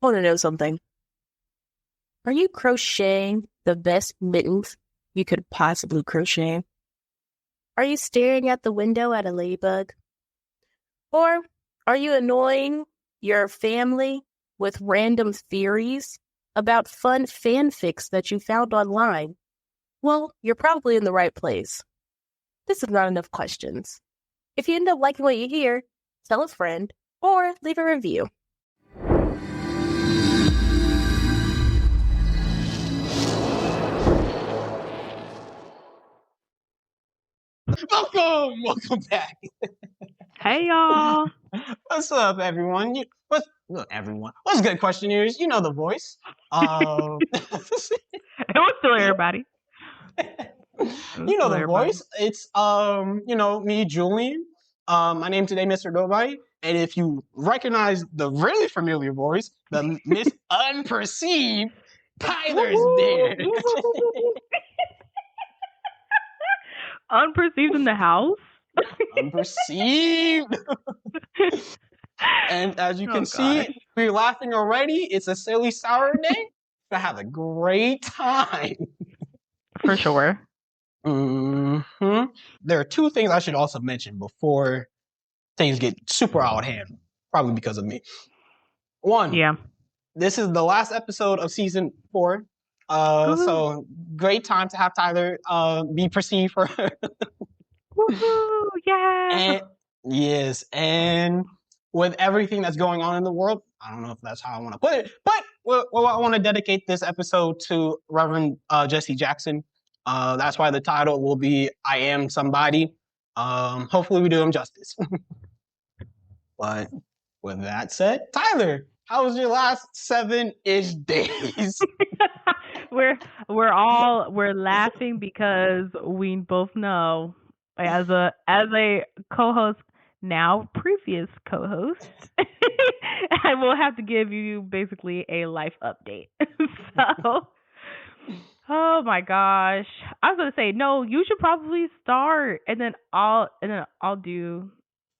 Want to know something? Are you crocheting the best mittens you could possibly crochet? Are you staring at the window at a ladybug? Or are you annoying your family with random theories about fun fanfics that you found online? Well, you're probably in the right place. This is not enough questions. If you end up liking what you hear, tell a friend or leave a review. Welcome back. Hey y'all. What's up, everyone? What's good, questionnaires? You know the voice. What's still everybody? You know the voice. It's me, Julian. My name today, Mr. Nobody. And if you recognize the really familiar voice, the Miss Unperceived Tyler's there. Unperceived in the house? Unperceived. And as you can see, we're laughing already. It's a silly sour day. To have a great time. For sure. Mm-hmm. There are two things I should also mention before things get super out of hand, probably because of me. One, this is the last episode of season 4. So great time to have Tyler be perceived for Woohoo! Yeah. And with everything that's going on in the world, I don't know if that's how I want to put it, but I want to dedicate this episode to Reverend Jesse Jackson. That's why the title will be I Am Somebody. Hopefully we do him justice. But with that said, Tyler, how was your last 7-ish days? We're laughing because we both know as a co-host, now previous co-host, I will have to give you basically a life update. So, oh my gosh, I was gonna say no. You should probably start, and then I'll do.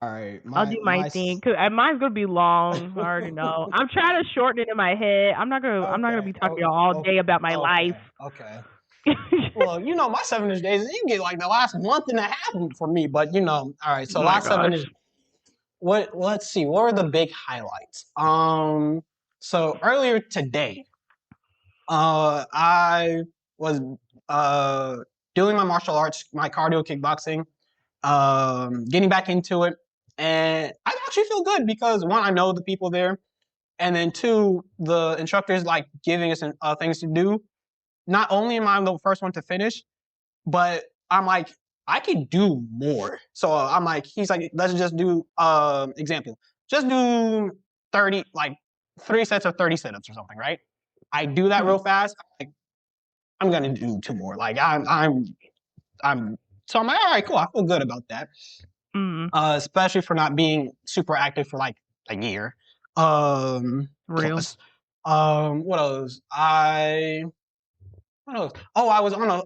All right, I'll do my thing. Cause mine's gonna be long. I already know. I'm trying to shorten it in my head. I'm not gonna be talking to y'all all day about my life. Okay. Well, my 7-ish days, you get like the last month and a half for me, but all right. So last 7-ish. Let's see. What were the big highlights? So earlier today, I was doing my martial arts, my cardio kickboxing, getting back into it, and I actually feel good because one, I know the people there, and then two, the instructors like giving us things to do. Not only am I the first one to finish, but I'm like, I can do more. So I'm like, he's like, let's just do example. Just do 30, like 3 sets of 30 sit-ups or something, right? I do that real fast. I'm gonna do 2 more. Like so I'm like, all right, cool. I feel good about that. Especially for not being super active for like a year. Real. Plus. What else? Oh, I was on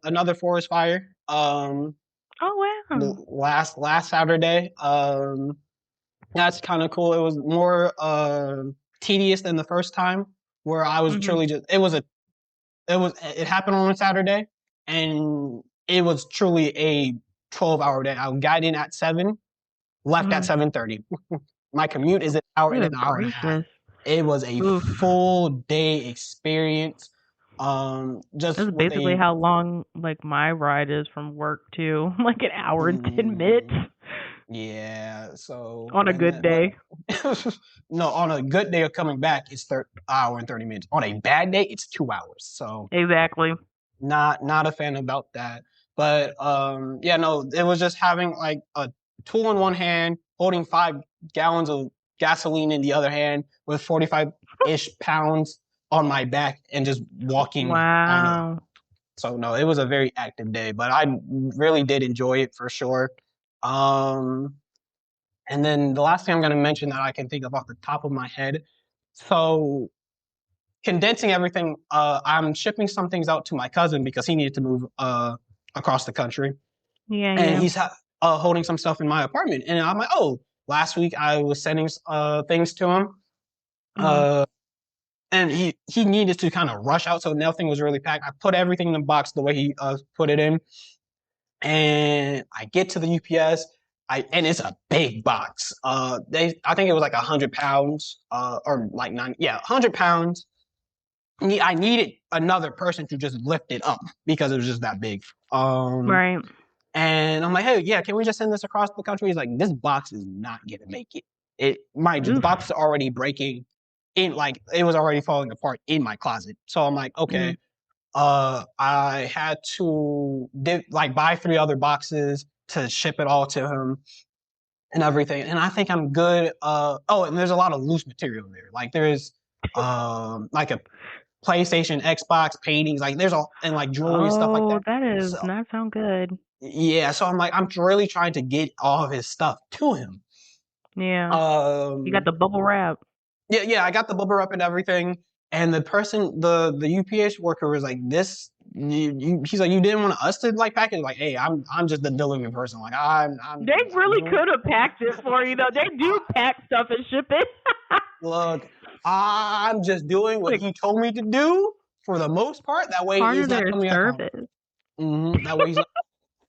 another forest fire. Oh wow! Last Saturday. That's kind of cool. It was more tedious than the first time, where I was truly just. It happened on a Saturday, and it was truly a 12-hour day. I got in at 7, left at 7:30. My commute is an hour and an hour and a half. It was a full day experience. Just that's basically how long like my ride is from work to like an hour and 10 minutes. Yeah, so on a good day. No, on a good day of coming back, it's 1 hour and 30 minutes. On a bad day, it's 2 hours. So exactly, not a fan about that. But it was just having like a tool in one hand, holding 5 gallons of gasoline in the other hand, with 45-ish pounds on my back, and just walking. Wow. So no, it was a very active day, but I really did enjoy it for sure. And then the last thing I'm going to mention that I can think of off the top of my head. So condensing everything, I'm shipping some things out to my cousin because he needed to move across the country. Yeah. And he's holding some stuff in my apartment. And I'm like, oh, last week I was sending things to him. and he needed to kind of rush out, so nothing was really packed. I put everything in the box the way he put it in, and I get to the UPS. And it's a big box. I think it was like 100 pounds, or like 100 pounds. I needed another person to just lift it up because it was just that big. Right. And I'm like, hey, yeah, can we just send this across the country? He's like, this box is not gonna make it. Mind you, the box is already breaking in, like it was already falling apart in my closet. So I'm like, okay. I had to buy 3 other boxes to ship it all to him and everything. And I think I'm good. And there's a lot of loose material there. Like there's like a PlayStation, Xbox paintings, like there's all, and like jewelry and stuff like that. That is So not sound good. yeah, so I'm really trying to get all of his stuff to him. Yeah. You got the bubble wrap. Yeah, I got the bubble wrap and everything. And the person, the UPS worker was like, he's like, you didn't want us to like pack it? Like, hey, I'm just the delivery person. Like, They really could have packed it for you, though. They do pack stuff and ship it. Look, I'm just doing what he told me to do for the most part. That way Part he's of not their coming service. That way he's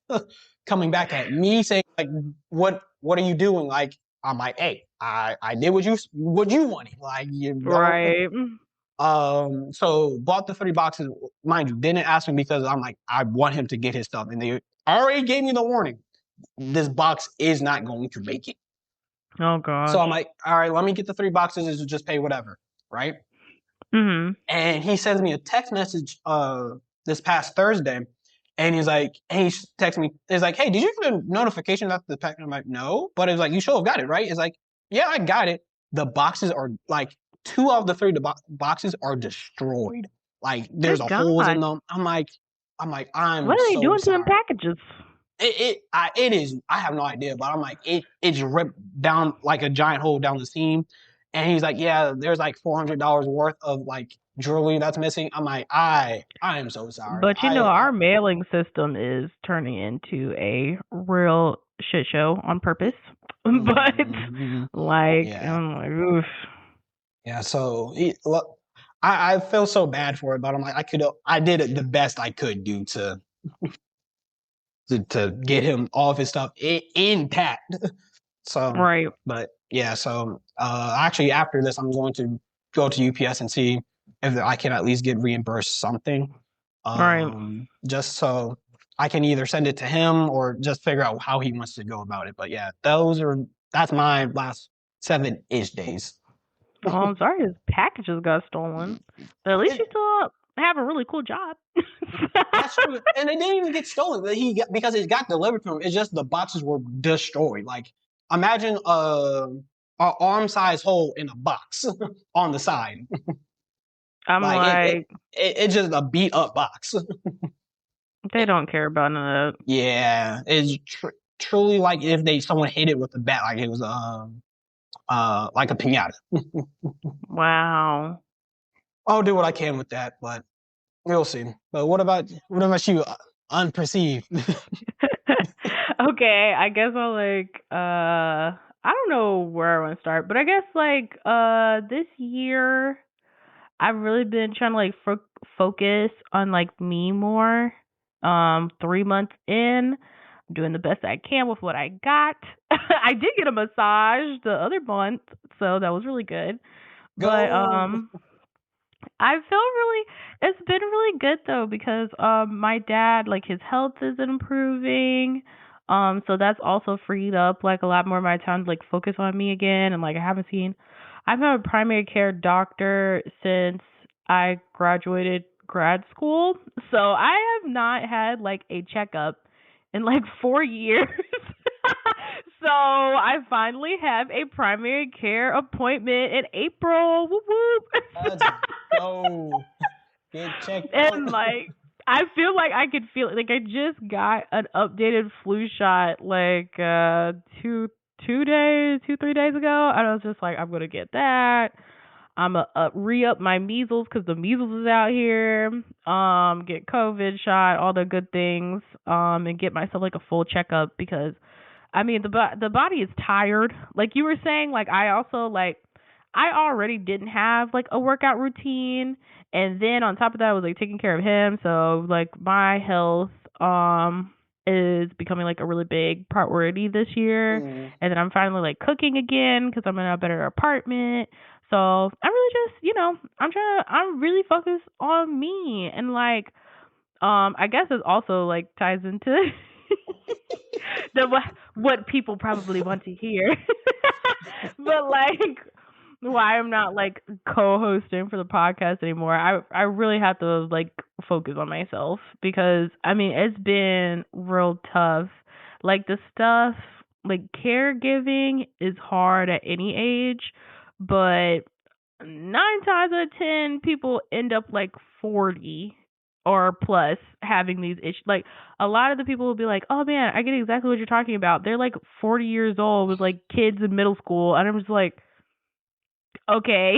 not coming back at me saying like, what are you doing? Like, I'm like, hey, I did what you wanted. Like, you know. Right. So bought the 3 boxes. Mind you, didn't ask me because I'm like, I want him to get his stuff, and they already gave me the warning. This box is not going to make it. Oh god. So I'm like, all right, let me get the 3 boxes and just pay whatever, right? Mm-hmm. And he sends me a text message this past Thursday, and he's like, he texts me, he's like, hey, did you get a notification about the pack? I'm like, no, but it's like, you should have got it, right? It's like, yeah, I got it. The boxes are like 2 of the 3 boxes are destroyed. Like there's a holes in them. I'm like, I'm what are they so doing sorry. to them packages? It is. I have no idea, but I'm like, it's ripped down like a giant hole down the seam. And he's like, yeah, there's like $400 worth of like jewelry that's missing. I'm like, I am so sorry. But our mailing system is turning into a real shit show on purpose. But like, yeah. I'm like, oof. Yeah. So I feel so bad for it, but I'm like, I did it the best I could do to get him all of his stuff intact. So right. But yeah, so actually after this, I'm going to go to UPS and see if I can at least get reimbursed something. Right. Just so I can either send it to him or just figure out how he wants to go about it. But yeah, that's my last 7-ish days. Oh, I'm sorry his packages got stolen. But at least you still have a really cool job. That's true. And they didn't even get stolen. Because it got delivered to him. It's just the boxes were destroyed. Like, imagine an arm-size hole in a box on the side. I'm like it's just a beat-up box. They don't care about none of that. Yeah, it's truly like if someone hit it with a bat, like it was like a piñata. Wow. I'll do what I can with that, but we'll see. But what about you? Unperceived. Okay, I guess I'll I don't know where I want to start, but I guess this year I've really been trying to focus on me more. 3 months in, I'm doing the best I can with what I got. I did get a massage the other month, so that was really good. Go. But it's been really good though because my dad, his health is improving. So that's also freed up a lot more of my time to focus on me again, and I've had a primary care doctor since I graduated grad school. So I have not had a checkup in 4 years. So I finally have a primary care appointment in April. Whoop whoop. Let's go. Get checked out. And I feel I could feel it. I just got an updated flu shot 3 days ago, and I was just I'm gonna get that. I'm gonna re-up my measles because the measles is out here. Get COVID shot, all the good things. And get myself a full checkup because, I mean, the body is tired. Like you were saying, I also I already didn't have like a workout routine, and then on top of that I was like taking care of him, so like my health is becoming like a really big priority this year. Mm. And then I'm finally like cooking again because I'm in a better apartment. So I'm really just, I'm really focused on me. And like, I guess it also like ties into what people probably want to hear. But like, why I'm not like co-hosting for the podcast anymore. I really have to like focus on myself because I mean it's been real tough. Like the stuff like caregiving is hard at any age, but 9 times out of 10 people end up like 40 or plus having these issues. Like a lot of the people will be like, "Oh man, I get exactly what you're talking about." They're like 40 years old with like kids in middle school, and I'm just like, okay.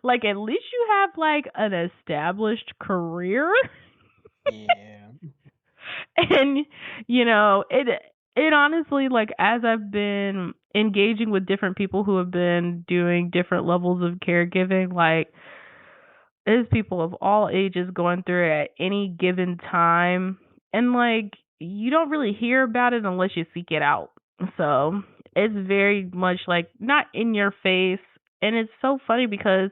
like at least you have like an established career. Yeah. And it honestly, like as I've been engaging with different people who have been doing different levels of caregiving, like there's people of all ages going through it at any given time, and like you don't really hear about it unless you seek it out. So it's very much like not in your face, and it's so funny because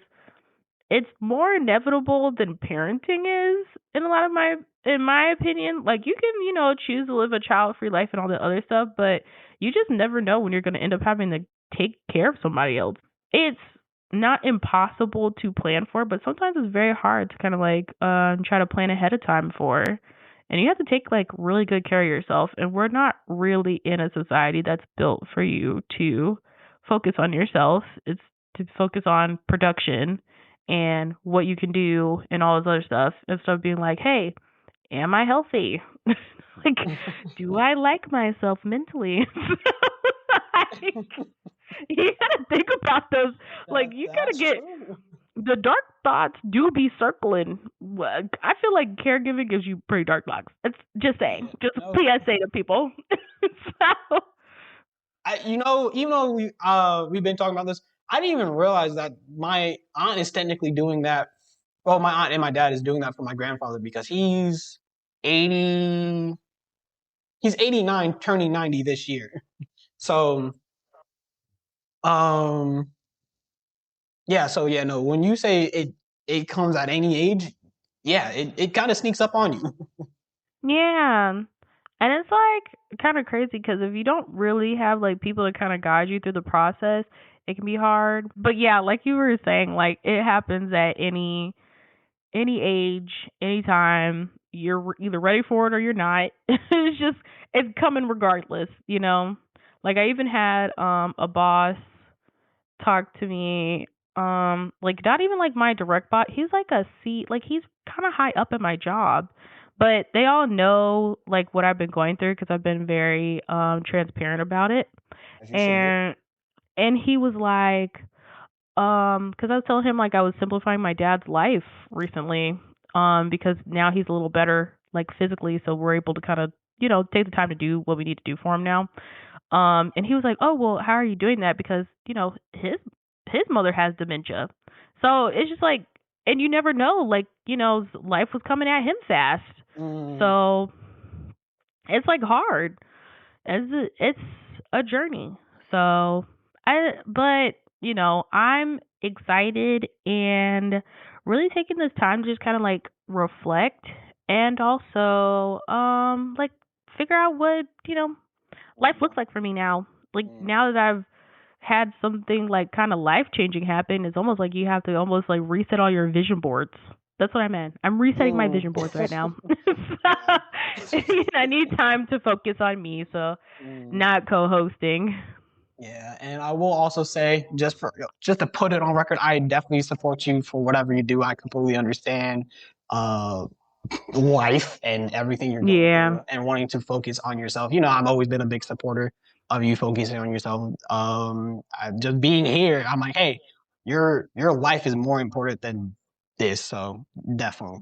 it's more inevitable than parenting is in my opinion. Like you can, choose to live a child free life and all the other stuff, but you just never know when you're gonna end up having to take care of somebody else. It's not impossible to plan for, but sometimes it's very hard to kind of like try to plan ahead of time for. And you have to take like really good care of yourself. And we're not really in a society that's built for you to focus on yourself. It's to focus on production and what you can do and all this other stuff instead of being like, hey, am I healthy? Like, do I like myself mentally? Like, you gotta think about those. Like, you gotta That's get true. the dark thoughts do be circling. I feel like caregiving gives you pretty dark thoughts. It's just saying, Yeah. just a No. PSA to people. So, Even though we've been talking about this, I didn't even realize that my aunt is technically doing that. Well, my aunt and my dad is doing that for my grandfather because 80, he's 89, turning 90 this year. So, um, yeah. So yeah, no. When you say it comes at any age, yeah, it kind of sneaks up on you. yeah. And it's like kind of crazy because if you don't really have like people to kind of guide you through the process, it can be hard. But yeah, like you were saying, like it happens at any age, anytime. You're either ready for it or you're not. It's coming regardless. Like I even had a boss talk to me, like not even like my direct boss. He's like a C, like he's kind of high up in my job. But they all know like what I've been going through because I've been very transparent about it. As you should be. And he was like, because I was telling him like I was simplifying my dad's life recently, because now he's a little better like physically, so we're able to kind of take the time to do what we need to do for him now. And he was like, "Oh well, how are you doing that?" Because his mother has dementia, so it's just like, and you never know, like life was coming at him fast, Mm. so it's like hard. It's a journey. So but I'm excited and really taking this time to just kind of like reflect and also like figure out what life looks like for me now. Like Mm. now that I've had something like kind of life changing happen, it's almost like you have to almost like reset all your vision boards. That's what I meant. I'm resetting my Mm. vision boards right now. Yeah. So, I need time to focus on me, so Mm. not co-hosting. Yeah, and I will also say, just to put it on record, I definitely support you for whatever you do. I completely understand uh, life and everything you're going Yeah. through, and wanting to focus on yourself. I've always been a big supporter of you focusing on yourself. Just being here, I'm like, hey, your life is more important than this. So definitely,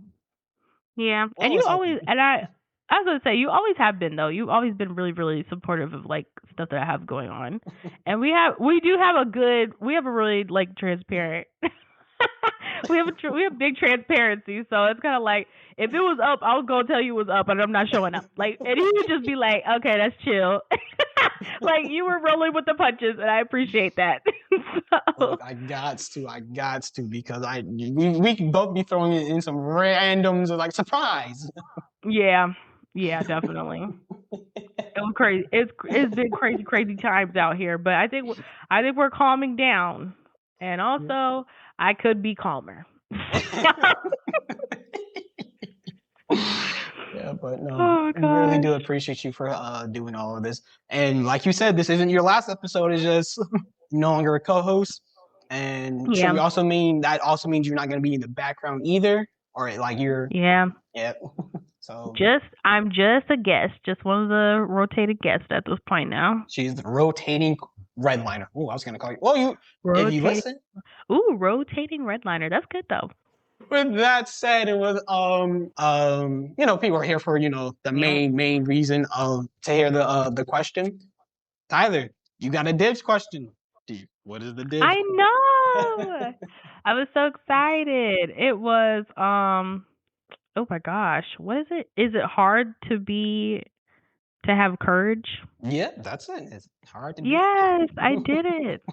Yeah. And always helping. I was gonna say you always have been though. You've always been really, really supportive of like stuff that I have going on, and we have a really like transparent. We have big transparency, so it's kind of like if it was up, I was gonna tell you it was up, and I'm not showing up. Like, and he would just be like, "Okay, that's chill." Like you were rolling with the punches, and I appreciate that. So, Look, I got to, because we can both be throwing in some randoms like surprise. yeah, definitely. It was crazy. It's been crazy times out here, but I think we're calming down, and also I could be calmer. Yeah, but no, Oh, we really do gosh. appreciate you for doing all of this. And like you said, this isn't your last episode. It's just no longer a co-host. And should we Yeah, also mean that also means you're not going to be in the background either, or like you're yeah. yeah. So I'm just a guest, just one of the rotated guests at this point now. she's the rotating redliner. Oh, I was going to call you. Well, if you Rotating. listen. Ooh, rotating redliner. That's good though. With that said, it was people are here for the main reason to hear the question. Tyler, you got a dibs question. What is the dibs? I know. I was so excited. It was oh my gosh, what is it? Is it hard to have courage? Yeah, that's it. It's hard to do. Yes, I did it.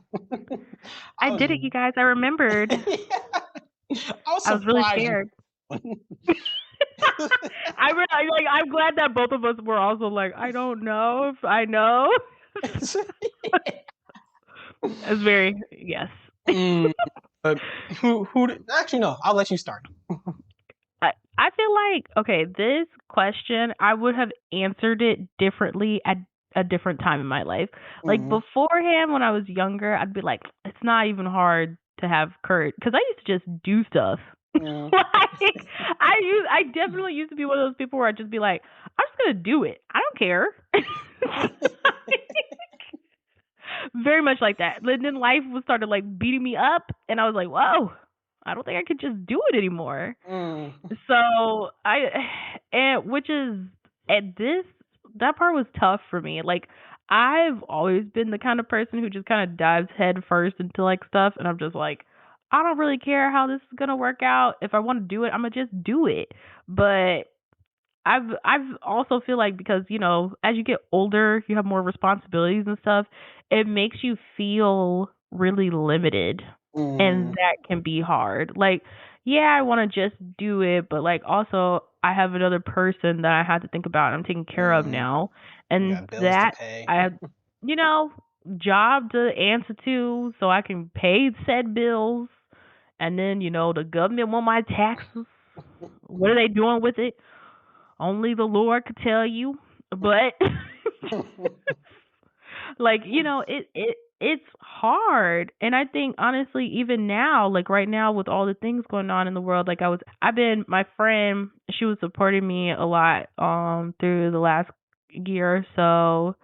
I did it, you guys. I remembered. I was I was really surprised. scared. I'm glad that both of us were also like, I don't know if I know. It's very yes. But who? Actually, no. I'll let you start. I feel like okay, this question I would have answered it differently at a different time in my life. Like beforehand, when I was younger, I'd be like, it's not even hard to have courage because I used to just do stuff. Like I definitely used to be one of those people where I'd just be like, I'm just gonna do it. I don't care. Very much like that. And then life started like beating me up, and I was like, whoa. I don't think I could just do it anymore. So that part was tough for me. Like I've always been the kind of person who just kind of dives head first into like stuff, and I'm just like, I don't really care how this is gonna work out. If I want to do it, I'm gonna just do it. But I've also feel like because as you get older, you have more responsibilities and stuff. It makes you feel really limited. And that can be hard. Like, yeah, I want to just do it, but like also I have another person that I have to think about and I'm taking care of now. And that I have, job to answer to so I can pay said bills. And then, the government want my taxes. What are they doing with it? Only the Lord could tell you. But like, it's hard. And I think honestly, even now, like right now with all the things going on in the world, like my friend, she was supporting me a lot through the last year or so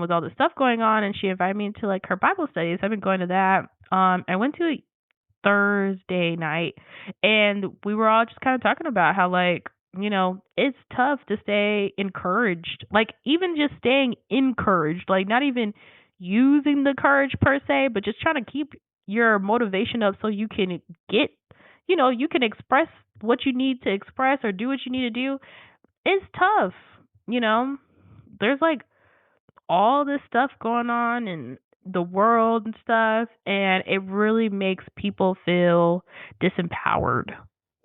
with all the stuff going on, and she invited me into like her Bible studies. I've been going to that. I went to Thursday night, and we were all just kind of talking about how like it's tough to stay encouraged, like even just staying encouraged, like not even using the courage per se, but just trying to keep your motivation up so you can get, you can express what you need to express or do what you need to do. It's tough. There's like all this stuff going on in the world and stuff, and it really makes people feel disempowered.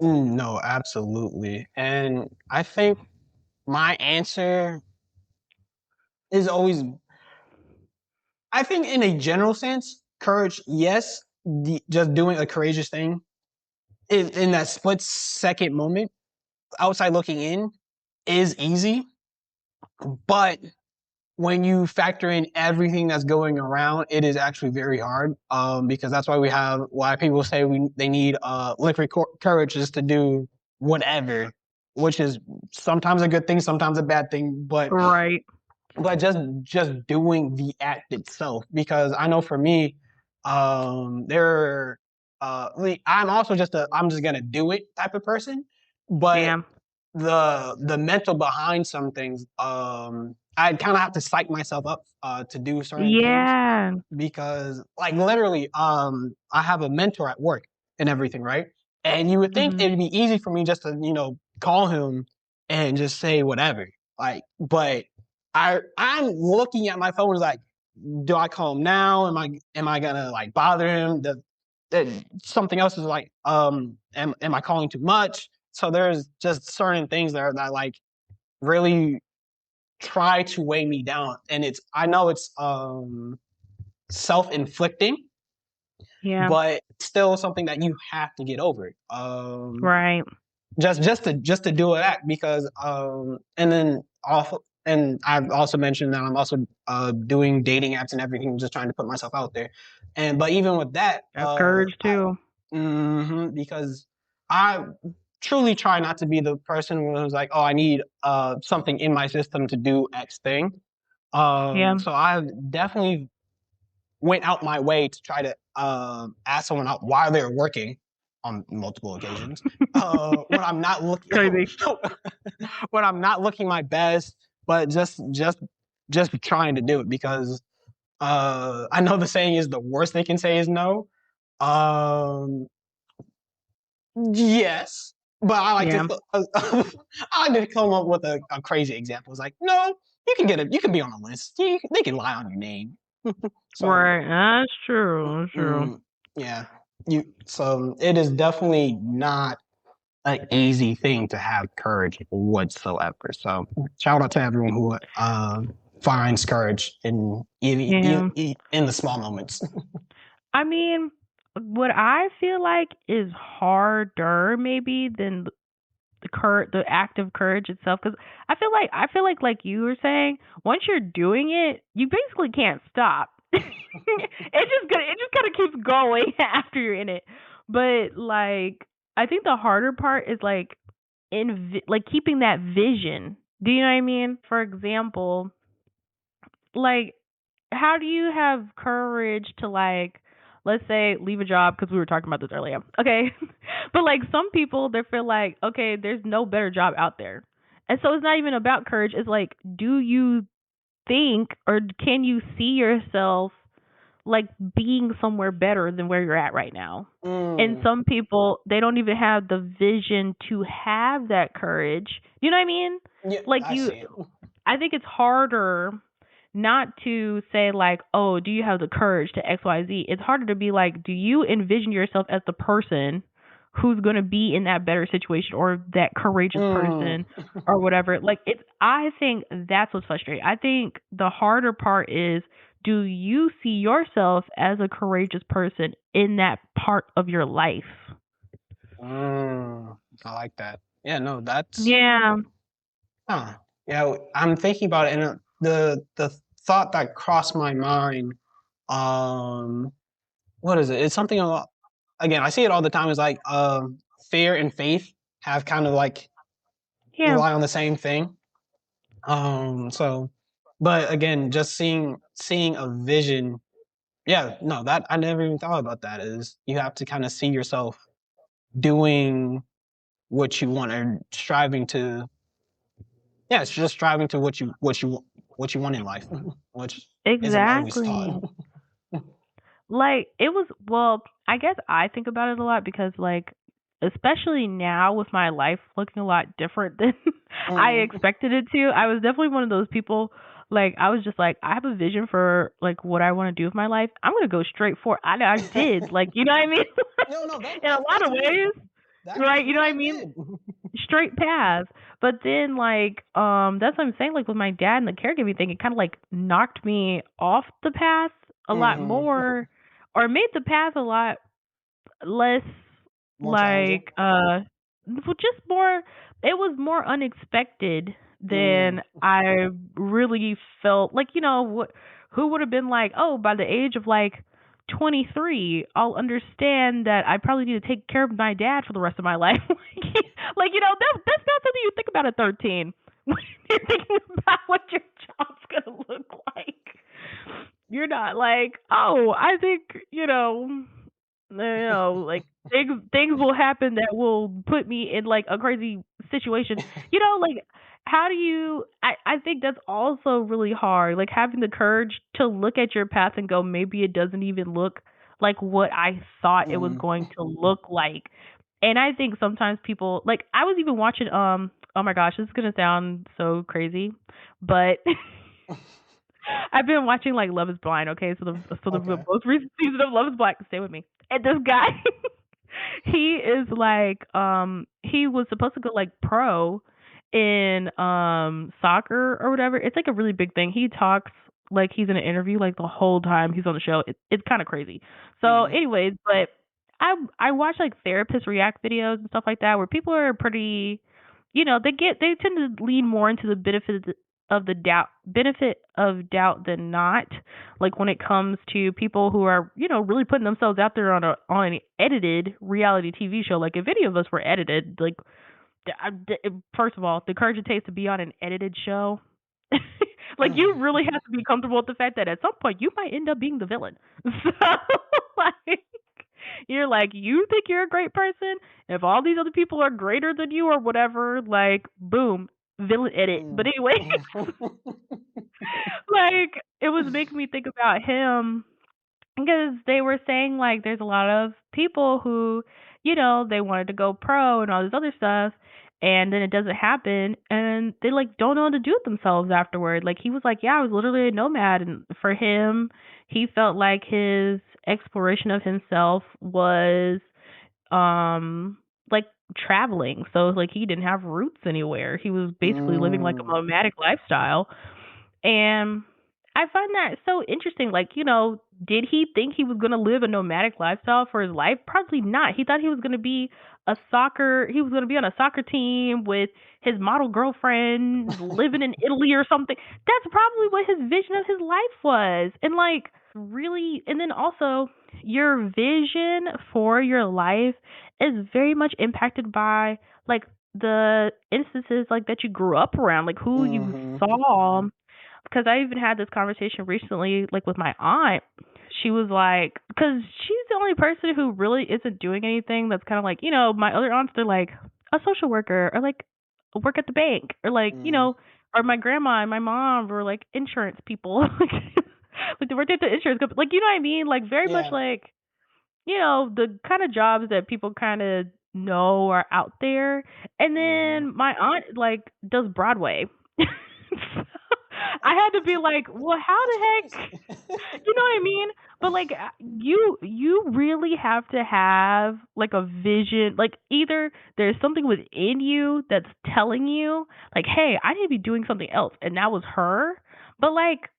No, absolutely. And I think my answer is always, I think in a general sense, courage, yes, just doing a courageous thing in that split second moment, outside looking in, is easy. But when you factor in everything that's going around, it is actually very hard. Because that's why people say they need liquid courage just to do whatever, which is sometimes a good thing, sometimes a bad thing. But right. But just doing the act itself, because I know for me, I'm also I'm just gonna do it type of person. But the mental behind some things. I kind of have to psych myself up to do certain things Yeah. because like literally I have a mentor at work and everything, right? And you would think Mhm. it'd be easy for me just to, call him and just say whatever. Like, but I'm looking at my phone like, do I call him now? Am I gonna like bother him? Something else is like, am I calling too much? So there's just certain things that like really try to weigh me down. And I know it's self-inflicting, Yeah. but still something that you have to get over. Right. Just to do that because and then also and I've also mentioned that I'm also doing dating apps and everything, just trying to put myself out there. But even with that, That's courage I too. because I truly try not to be the person who's like, oh, I need something in my system to do X thing. Yeah. So I definitely went out my way to try to ask someone out while they're working on multiple occasions. When I'm not looking, Crazy. when I'm not looking my best, but just trying to do it because I know the saying is the worst they can say is no. Um, yes, but I like Yeah. to I like to come up with a crazy example. It's like, no, you can be on a list. They can lie on your name. So Right. That's true. That's true. yeah, so it is definitely not an easy thing to have courage whatsoever. So shout out to everyone who finds courage Yeah. in the small moments. I mean, what I feel like is harder maybe than the act of courage itself, because I feel like you were saying, once you're doing it, you basically can't stop. It just kind of keeps going after you're in it. But like, I think the harder part is like like keeping that vision. Do you know what I mean? For example, like, how do you have courage to, like, let's say leave a job, because we were talking about this earlier, okay? But like, some people, they feel like, okay, there's no better job out there, and so it's not even about courage. It's like, do you think, or can you see yourself like being somewhere better than where you're at right now? And Mm, some people, they don't even have the vision to have that courage. You know what I mean? yeah, Like, I see it. I think it's harder not to say like, oh, do you have the courage to XYZ? It's harder to be like, do you envision yourself as the person who's going to be in that better situation, or that courageous Mm, person, or whatever? Like, I think that's what's frustrating. I think the harder part is, do you see yourself as a courageous person in that part of your life? I like that. Yeah, no, that's Yeah. huh. Yeah, I'm thinking about it, and the thought that crossed my mind, um, what is it? It's something again. I see it all the time. Is like fear and faith have kind of like Yeah. rely on the same thing. So, but again, just seeing a vision. Yeah, no, that I never even thought about that. Is you have to kind of see yourself doing what you want and striving to. Yeah, it's just striving to what you want in life, which isn't always taught. Exactly. Like, it was, well, I guess I think about it a lot because, like, especially now with my life looking a lot different than I Mm, expected it to. I was definitely one of those people, like, I was just like, I have a vision for like what I want to do with my life. I'm gonna go straight for it. I did, like, you know what I mean? no, no, In a lot that's of me. ways, That's right? You know what what I I mean? did. Straight path. But then, like, that's what I'm saying, like with my dad and the caregiving thing, it kind of like knocked me off the path a lot Hmm. more, or made the path a lot less, More challenging. like, just more, it was more unexpected Mm, than I really felt. Like, what, who would have been like, oh, by the age of like 23, I'll understand that I probably need to take care of my dad for the rest of my life. Like, that's not something you think about at 13 when you're thinking about what your job's gonna look like. You're not like, oh, I think, like, things will happen that will put me in like a crazy situation. You know, like how do you I think that's also really hard. Like having the courage to look at your path and go, maybe it doesn't even look like what I thought it was Mm. going to look like. And I think sometimes people like I was even watching oh my gosh, this is gonna sound so crazy, but I've been watching like Love is Blind, okay? So the Okay. most recent season of Love is Blind, stay with me. And this guy he is like he was supposed to go like pro in soccer or whatever. It's like a really big thing. He talks like he's in an interview like the whole time he's on the show. It's kind of crazy. So Mm. anyways, but I watch like therapists react videos and stuff like that where people are pretty, they tend to lean more into the benefit of doubt than not. Like when it comes to people who are, really putting themselves out there on an edited reality TV show. Like if any of us were edited, like first of all, the courage it takes to be on an edited show. Like you really have to be comfortable with the fact that at some point you might end up being the villain. So like you're like, you think you're a great person? If all these other people are greater than you or whatever, like, boom, villain edit. But Mm. anyway, like, it was making me think about him because they were saying, like, there's a lot of people who, they wanted to go pro and all this other stuff. And then it doesn't happen, and they like don't know what to do with themselves afterward. Like he was like, "Yeah, I was literally a nomad," and for him, he felt like his exploration of himself was like traveling. So like he didn't have roots anywhere. He was basically living like a Mm. nomadic lifestyle. And I find that so interesting. Like, did he think he was going to live a nomadic lifestyle for his life? Probably not. He thought he was going to be he was going to be on a soccer team with his model girlfriend living in Italy or something. That's probably what his vision of his life was. And like, really, and then also your vision for your life is very much impacted by like the instances like that you grew up around, like who you Mhm. saw, because I even had this conversation recently, like with my aunt. She was like, because she's the only person who really isn't doing anything that's kind of like, my other aunts, they're like a social worker or like work at the bank or like, Mm. or my grandma and my mom were like insurance people. Like they worked at the insurance company. Like, you know what I mean? Like very much Yeah. like, the kind of jobs that people kind of know are out there. And Mhm. then my aunt like does Broadway. So I had to be like, well, how the heck? You know what I mean? But like you really have to have like a vision. Like either there's something within you that's telling you like, hey, I need to be doing something else, and that was her. But like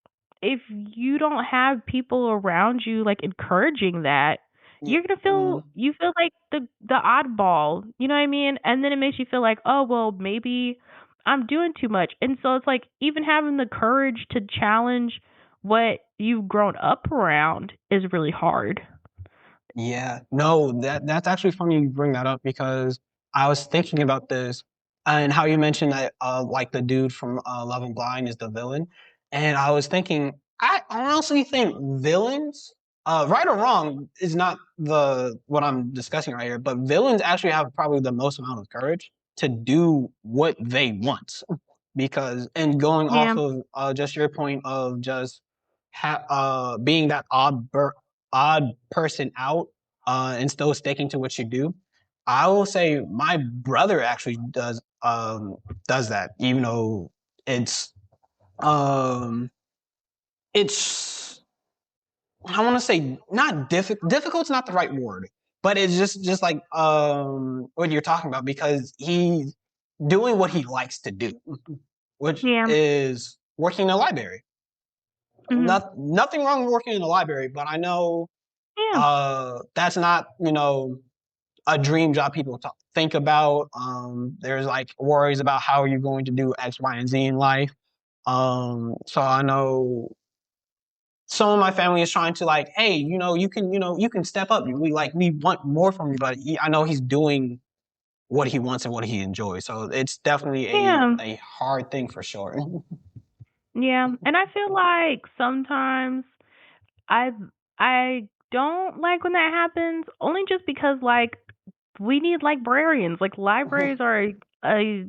if you don't have people around you like encouraging that, Yeah. you're gonna Mhm. feel like the oddball. You know what I mean? And then it makes you feel like, oh well, maybe I'm doing too much. And so it's like even having the courage to challenge what you've grown up around is really hard. Yeah, no, that's actually funny you bring that up because I was thinking about this and how you mentioned that like the dude from Love and Blind is the villain. And I was thinking, I honestly think villains, right or wrong, is not the what I'm discussing right here, but villains actually have probably the most amount of courage to do what they want. Because and going Yeah. off of just your point of just being that odd person out and still sticking to what you do. I will say my brother actually does that, even though it's um it's I want to say not difficult's not the right word, but it's just like what you're talking about because he's doing what he likes to do, which Yeah. is working in a library. Mhm. Nothing wrong with working in a library, but I know Yeah. that's not a dream job people think about. There's like worries about how you're going to do X, Y, and Z in life. So I know some of my family is trying to like, hey, you can step up. We want more from you, but I know he's doing what he wants and what he enjoys. So it's definitely Yeah. a hard thing for sure. Yeah. And I feel like sometimes I I don't like when that happens only just because like we need librarians. Like libraries are a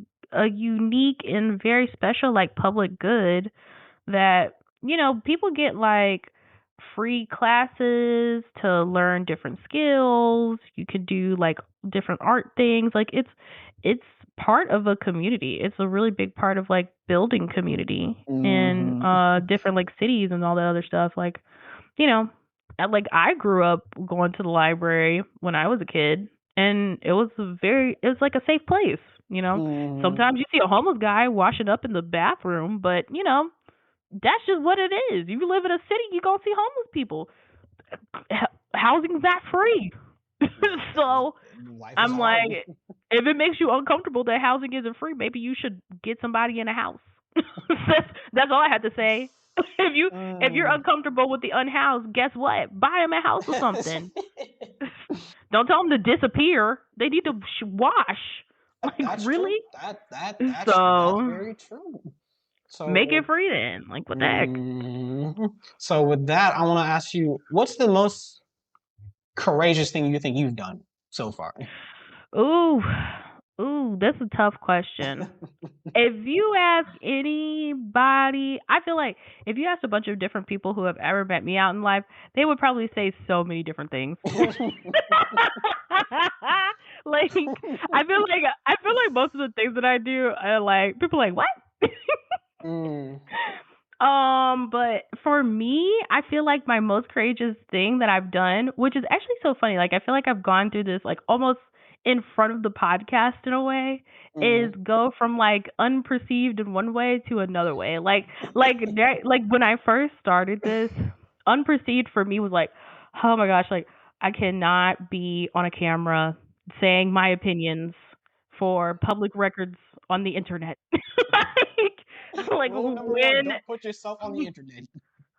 unique and very special like public good that people get like free classes to learn different skills. You could do like different art things. Like it's part of a community. It's a really big part of like building community in different like cities and all that other stuff. Like, you know, like I grew up going to the library when I was a kid, and it was like a safe place. Sometimes you see a homeless guy washing up in the bathroom, but that's just what it is. You live in a city, you gonna see homeless people. Housing's not free. So I'm like, if it makes you uncomfortable that housing isn't free, maybe you should get somebody in a house. That's all I had to say. If you're uncomfortable with the unhoused, guess what? Buy them a house or something. Don't tell them to disappear. They need to wash. Like, that's really? True. That's very true. So make it free then. Like, what the heck? So with that, I want to ask you, what's the most courageous thing you think you've done so far? Ooh, that's a tough question. If you ask anybody, I feel like if you ask a bunch of different people who have ever met me out in life, they would probably say so many different things. Like, I feel like most of the things that I do are like, people are like, what? But for me, I feel like my most courageous thing that I've done, which is actually so funny, like I feel like I've gone through this like almost in front of the podcast in a way, is go from like unperceived in one way to another way. Like when I first started this, unperceived for me was like, oh my gosh, like I cannot be on a camera saying my opinions for public records on the internet. like Rule number one, don't put yourself on the internet.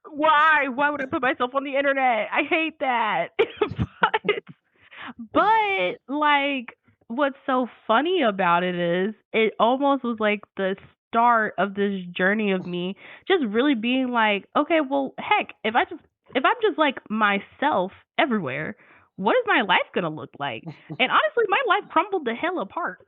Why would I put myself on the internet? I hate that. but like what's so funny about it is it almost was like the start of this journey of me just really being like, okay, well, heck, if I'm just like myself everywhere, what is my life gonna look like? And honestly, my life crumbled the hell apart.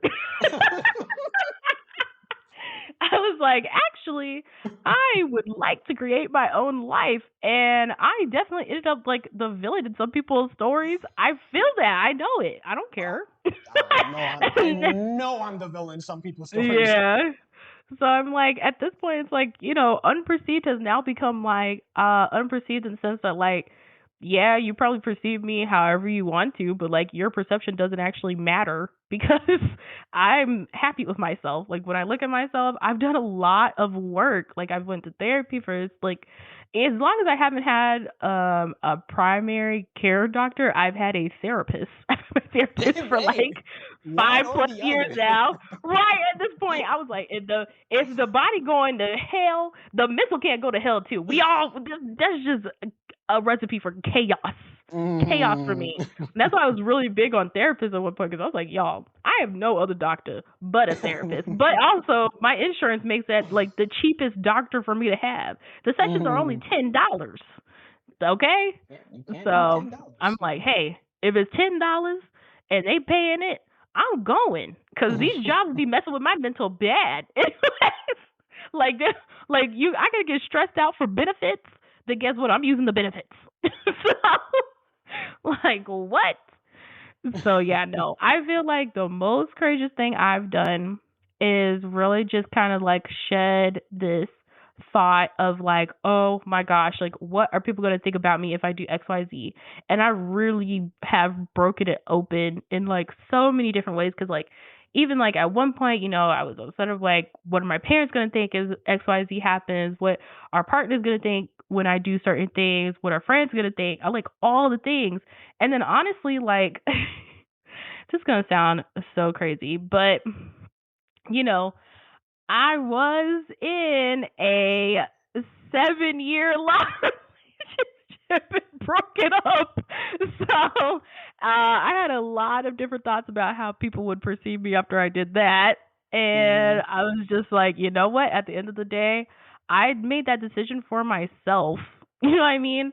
I was like, actually, I would like to create my own life. And I definitely ended up like the villain in some people's stories. I feel that. I know it. I don't care. I know I'm the villain in some people's stories. Yeah. So I'm like, at this point, it's like, unperceived has now become like unperceived in the sense that like, yeah, you probably perceive me however you want to, but like your perception doesn't actually matter because I'm happy with myself. Like when I look at myself, I've done a lot of work. Like I've went to therapy for like, as long as I haven't had a primary care doctor, I've had a therapist. I've been a therapist for like 5+ years now. Right at this point, I was like, if the body going to hell, the mental can't go to hell too. That's just a recipe for chaos. Chaos for me. And that's why I was really big on therapists at one point, because I was like, y'all, I have no other doctor but a therapist. But also, my insurance makes that like the cheapest doctor for me to have. The sessions are only $10. Okay? Yeah, so I'm like, hey, if it's $10 and they paying it, I'm going, because these jobs be messing with my mental bad. I gotta get stressed out for benefits. Then guess what? I'm using the benefits. So, like, what? So, yeah, no. I feel like the most courageous thing I've done is really just kind of, like, shed this thought of, like, oh, my gosh, like, what are people going to think about me if I do X, Y, Z? And I really have broken it open in, like, so many different ways, because, like, even like at one point, I was sort of like, what are my parents going to think as XYZ happens? What our partner's going to think when I do certain things? What our friends are going to think? I like all the things. And then honestly, like, this is going to sound so crazy, but, I was in a 7-year long relationship and broke it up. So I had a lot of different thoughts about how people would perceive me after I did that. And I was just like, you know what? At the end of the day, I made that decision for myself. You know what I mean?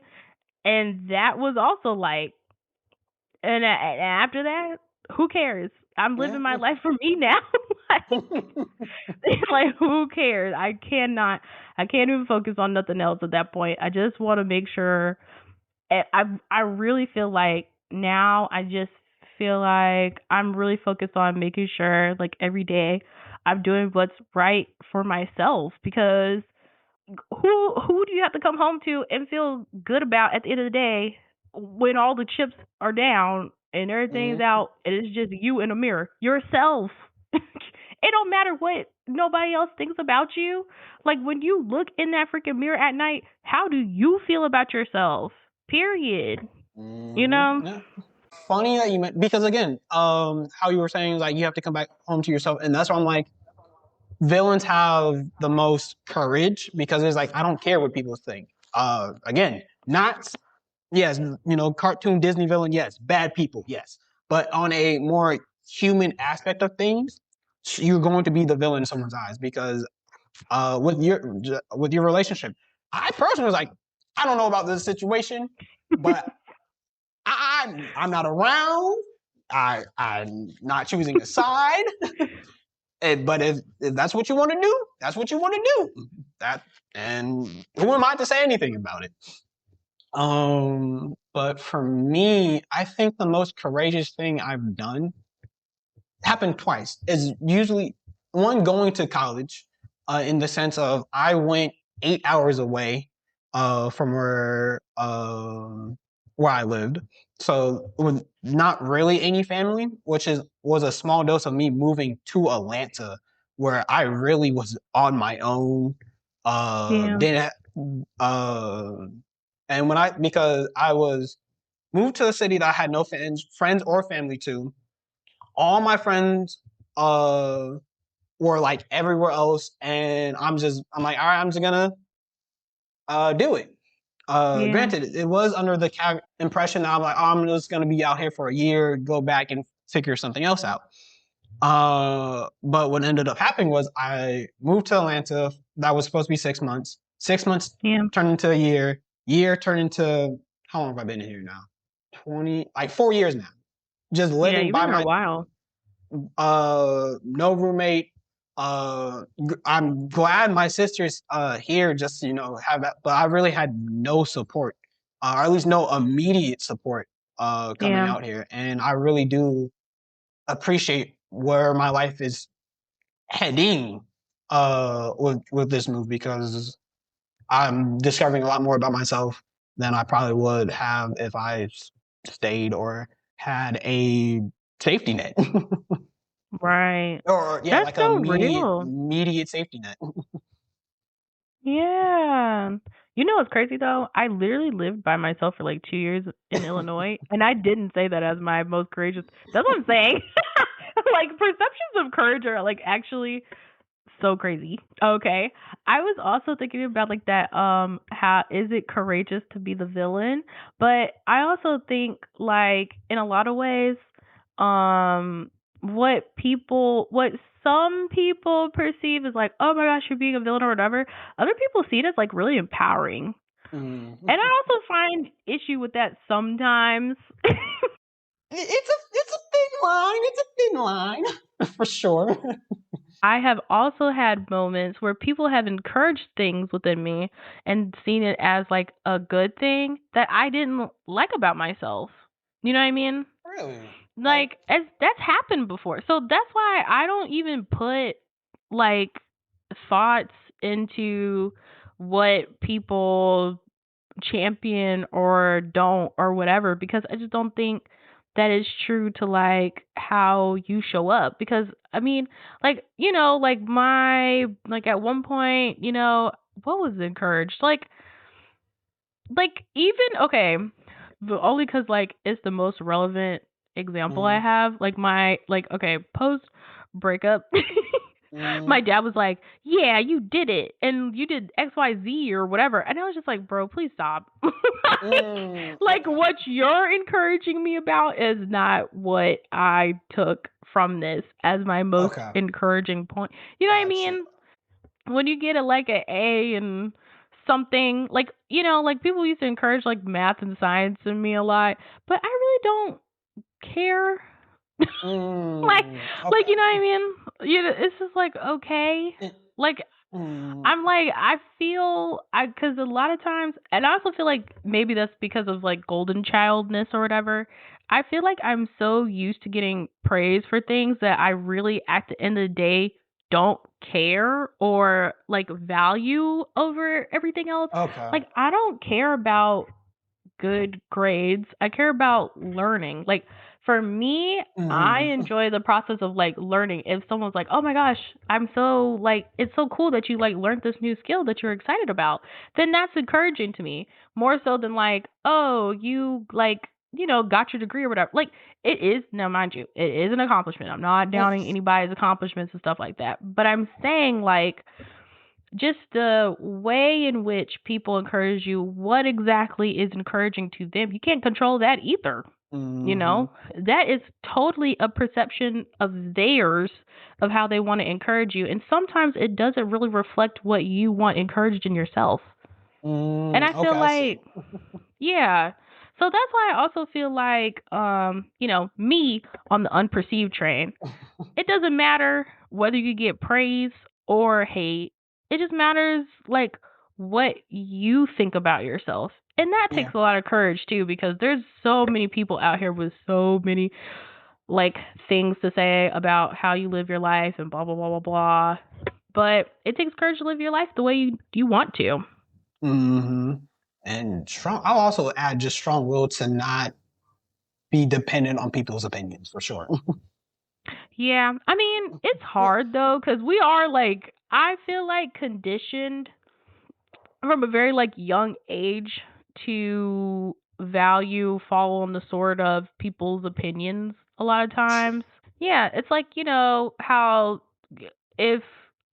And that was also like, and after that, who cares? I'm living my life for me now. Like, who cares? I can't even focus on nothing else at that point. I just want to make sure. I really feel like now I just feel like I'm really focused on making sure, like, every day I'm doing what's right for myself, because who do you have to come home to and feel good about at the end of the day when all the chips are down and everything's Mhm. out and it's just you in a mirror, yourself. It don't matter what nobody else thinks about you. Like, when you look in that freaking mirror at night, how do you feel about yourself? Period. You know? Yeah. Funny that you meant, because again, how you were saying, like, you have to come back home to yourself, and that's why I'm like, villains have the most courage, because it's like, I don't care what people think. Again, not, yes, cartoon Disney villain, yes, bad people, yes, but on a more human aspect of things, you're going to be the villain in someone's eyes, because with your relationship, I personally was like, I don't know about this situation, but I'm not around. I'm not choosing a side. But if that's what you want to do, that's what you want to do. That, and who am I to say anything about it? But for me, I think the most courageous thing I've done happened twice. Is usually one, going to college, in the sense of I went 8 hours away, from where I lived. So with not really any family, which was a small dose of me moving to Atlanta, where I really was on my own. Yeah. Didn't uh, and when I because I was moved to a city that I had no friends or family to. All my friends uh were like everywhere else, and I'm like, all right, I'm just gonna do it. Yeah. Granted, it was under the impression that I'm like, oh, I'm just gonna be out here for a year, go back and figure something else out. But what ended up happening was I moved to Atlanta. That was supposed to be 6 months. 6 months Yeah. turned into a year. Year turned into, how long have I been here now? 20, like 4 years now. Just Yeah, living you've been by here a while. no roommate. I'm glad my sister's here, just have that, but I really had no support, or at least no immediate support, coming Yeah. out here, and I really do appreciate where my life is heading, with this move, because I'm discovering a lot more about myself than I probably would have if I stayed or had a safety net. Right. Or yeah, That's like a so immediate real. immediate safety net. Yeah. You know what's crazy though? I literally lived by myself for like 2 years in Illinois, and I didn't say that as my most courageous. That's what I'm saying. Like, perceptions of courage are like actually so crazy. Okay. I was also thinking about like that, how is it courageous to be the villain? But I also think, like, in a lot of ways, um what some people perceive as like, oh my gosh, you're being a villain or whatever, other people see it as like really empowering. And I Mhm. also find issue with that sometimes. It's a thin line. It's a thin line for sure. I have also had moments where people have encouraged things within me and seen it as like a good thing that I didn't like about myself. You know what I mean? Really, like, Like, as that's happened before. So that's why I don't even put like thoughts into what people champion or don't or whatever, because I just don't think that is true to like how you show up. Because I mean, like, like like at one point, what was encouraged? Like even okay, but only because like it's the most relevant example I mm, have. Like my like okay, post breakup, mm, my dad was like, "Yeah, you did it, and you did X, Y, Z or whatever," and I was just like, "Bro, please stop." mm, Like what you're encouraging me about is not what I took from this as my most okay, encouraging point. You know what I gotcha. mean? When you get like an A and something, like, like people used to encourage like math and science in me a lot, but I really don't care. like, Okay. you know what I mean? It's just like, okay. Like, I'm like, I feel, because a lot of times, and I also feel like maybe that's because of like golden childness or whatever. I feel like I'm so used to getting praise for things that I really, at the end of the day, don't care or like value over everything else. Okay. Like, I don't care about good grades. I care about learning. Like for me, I enjoy the process of like learning. If someone's like, "Oh my gosh, I'm so like it's so cool that you like learned this new skill that you're excited about." Then that's encouraging to me. More so than like, "Oh, you like, got your degree or whatever." Like it is now mind you, it is an accomplishment. I'm not downing anybody's accomplishments and stuff like that. But I'm saying like just the way in which people encourage you, what exactly is encouraging to them. You can't control that either. That is totally a perception of theirs of how they want to encourage you. And sometimes it doesn't really reflect what you want encouraged in yourself. And I feel Okay, I see. like, yeah. So that's why I also feel like, me on the unperceived train, it doesn't matter whether you get praise or hate. It just matters like what you think about yourself. And that Yeah. takes a lot of courage too, because there's so many people out here with so many like things to say about how you live your life and blah blah blah blah blah. But it takes courage to live your life the way you want to. And strong. I'll also add just strong will to not be dependent on people's opinions for sure. Yeah, I mean, it's hard though cuz we are like I feel like conditioned from a very like young age to value follow on the sword of people's opinions a lot of times. Yeah, it's like, how if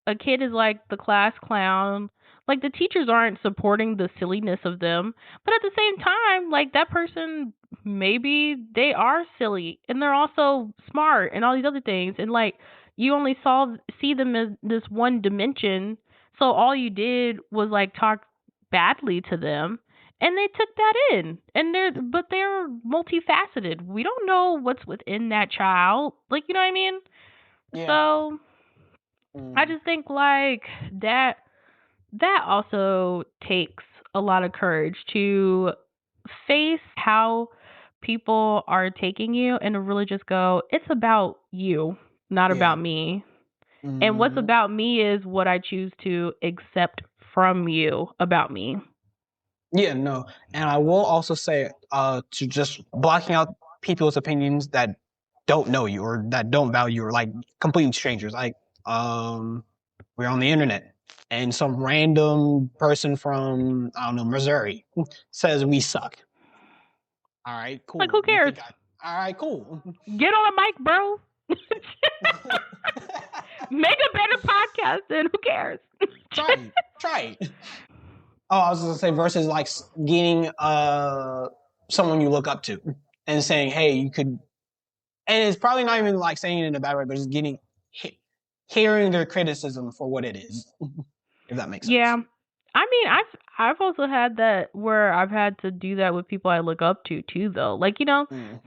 a kid is like the class clown, like the teachers aren't supporting the silliness of them, but at the same time, like that person maybe they are silly and they're also smart and all these other things and like you only see them as this one dimension. So all you did was like talk badly to them and they took that in and they're multifaceted. We don't know what's within that child. Like, you know what I mean? Yeah. So I just think like that also takes a lot of courage to face how people are taking you and to really just go, it's about you, not Yeah. about me. And what's about me is what I choose to accept from you about me. Yeah, no. And I will also say to just blocking out people's opinions that don't know you or that don't value you or like complete strangers. Like we're on the internet and some random person from I don't know, Missouri says we suck. All right, cool. Like, who You cares? think all right, cool. Get on a mic, bro. Make a better podcast, then who cares? Try it. Oh, I was gonna say versus like getting someone you look up to and saying, hey, you could, and it's probably not even like saying it in a bad way, but just hearing their criticism for what it is, if that makes sense. Yeah. I mean, I've also had that where I've had to do that with people I look up to too though. Like,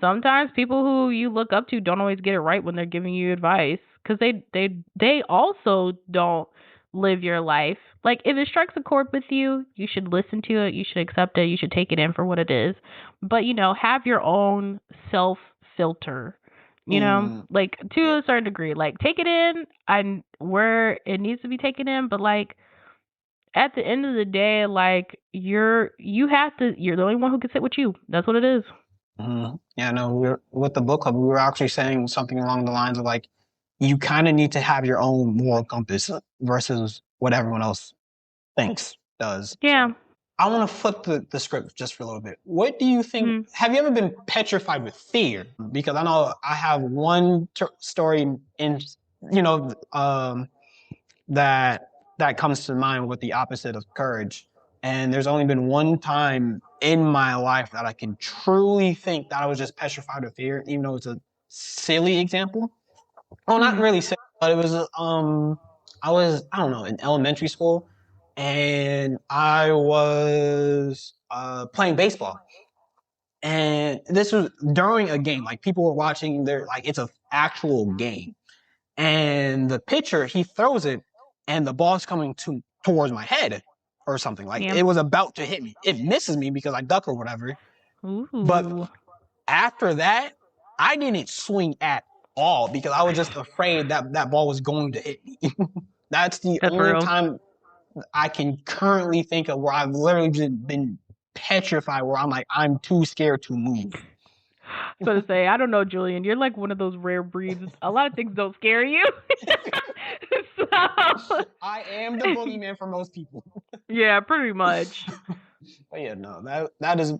sometimes people who you look up to don't always get it right when they're giving you advice cuz they also don't live your life. Like if it strikes a chord with you, you should listen to it, you should accept it, you should take it in for what it is. But, have your own self filter. Like to a certain degree, like take it in and where it needs to be taken in, but like at the end of the day, like you're the only one who can sit with you. That's what it is. Yeah, no, we're with the book club. We were actually saying something along the lines of like, you kind of need to have your own moral compass versus what everyone else thinks does. Yeah. So, I want to flip the script just for a little bit. What do you think? Have you ever been petrified with fear? Because I know I have one story in, that comes to mind with the opposite of courage. And there's only been one time in my life that I can truly think that I was just petrified with fear, even though it's a silly example. Well, not really silly, but it was I don't know, in elementary school, and I was playing baseball, And this was during a game. Like people were watching their like it's an actual game. And the pitcher, he throws it and the ball's coming towards my head or something. Like Yeah. it was about to hit me. It misses me because I duck or whatever. Ooh. But after that, I didn't swing at all because I was just afraid that that ball was going to hit me. That's the only real. time I can currently think of where I've literally been petrified, where I'm like, I'm too scared to move. So to say, I don't know, Julian. You're like one of those rare breeds. A lot of things don't scare you. So I am the boogeyman for most people. yeah, pretty much. But yeah, no, that is,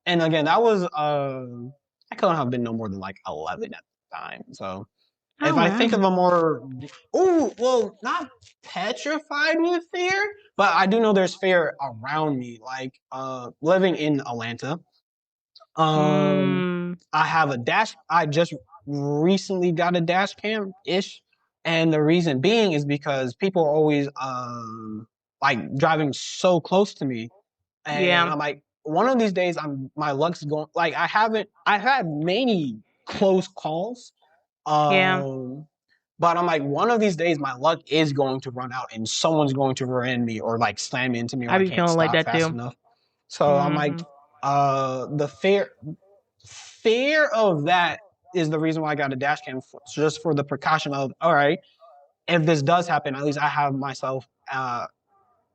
and again, that was I couldn't have been no more than like 11 at the time. So if I think of a more, not petrified with fear, but I do know there's fear around me. Like living in Atlanta, I have a dash. I just recently got a dash cam ish, and the reason being is because people are always like driving so close to me, and I'm like, one of these days, my luck's going. Like I've had many close calls, but I'm like, one of these days, my luck is going to run out, and someone's going to rear-end me or like slam into me, or I I be can't feeling like stop that fast too. enough. So I'm like, the fear of that is the reason why I got a dash cam, just for the precaution of, all right, if this does happen, at least I have myself, I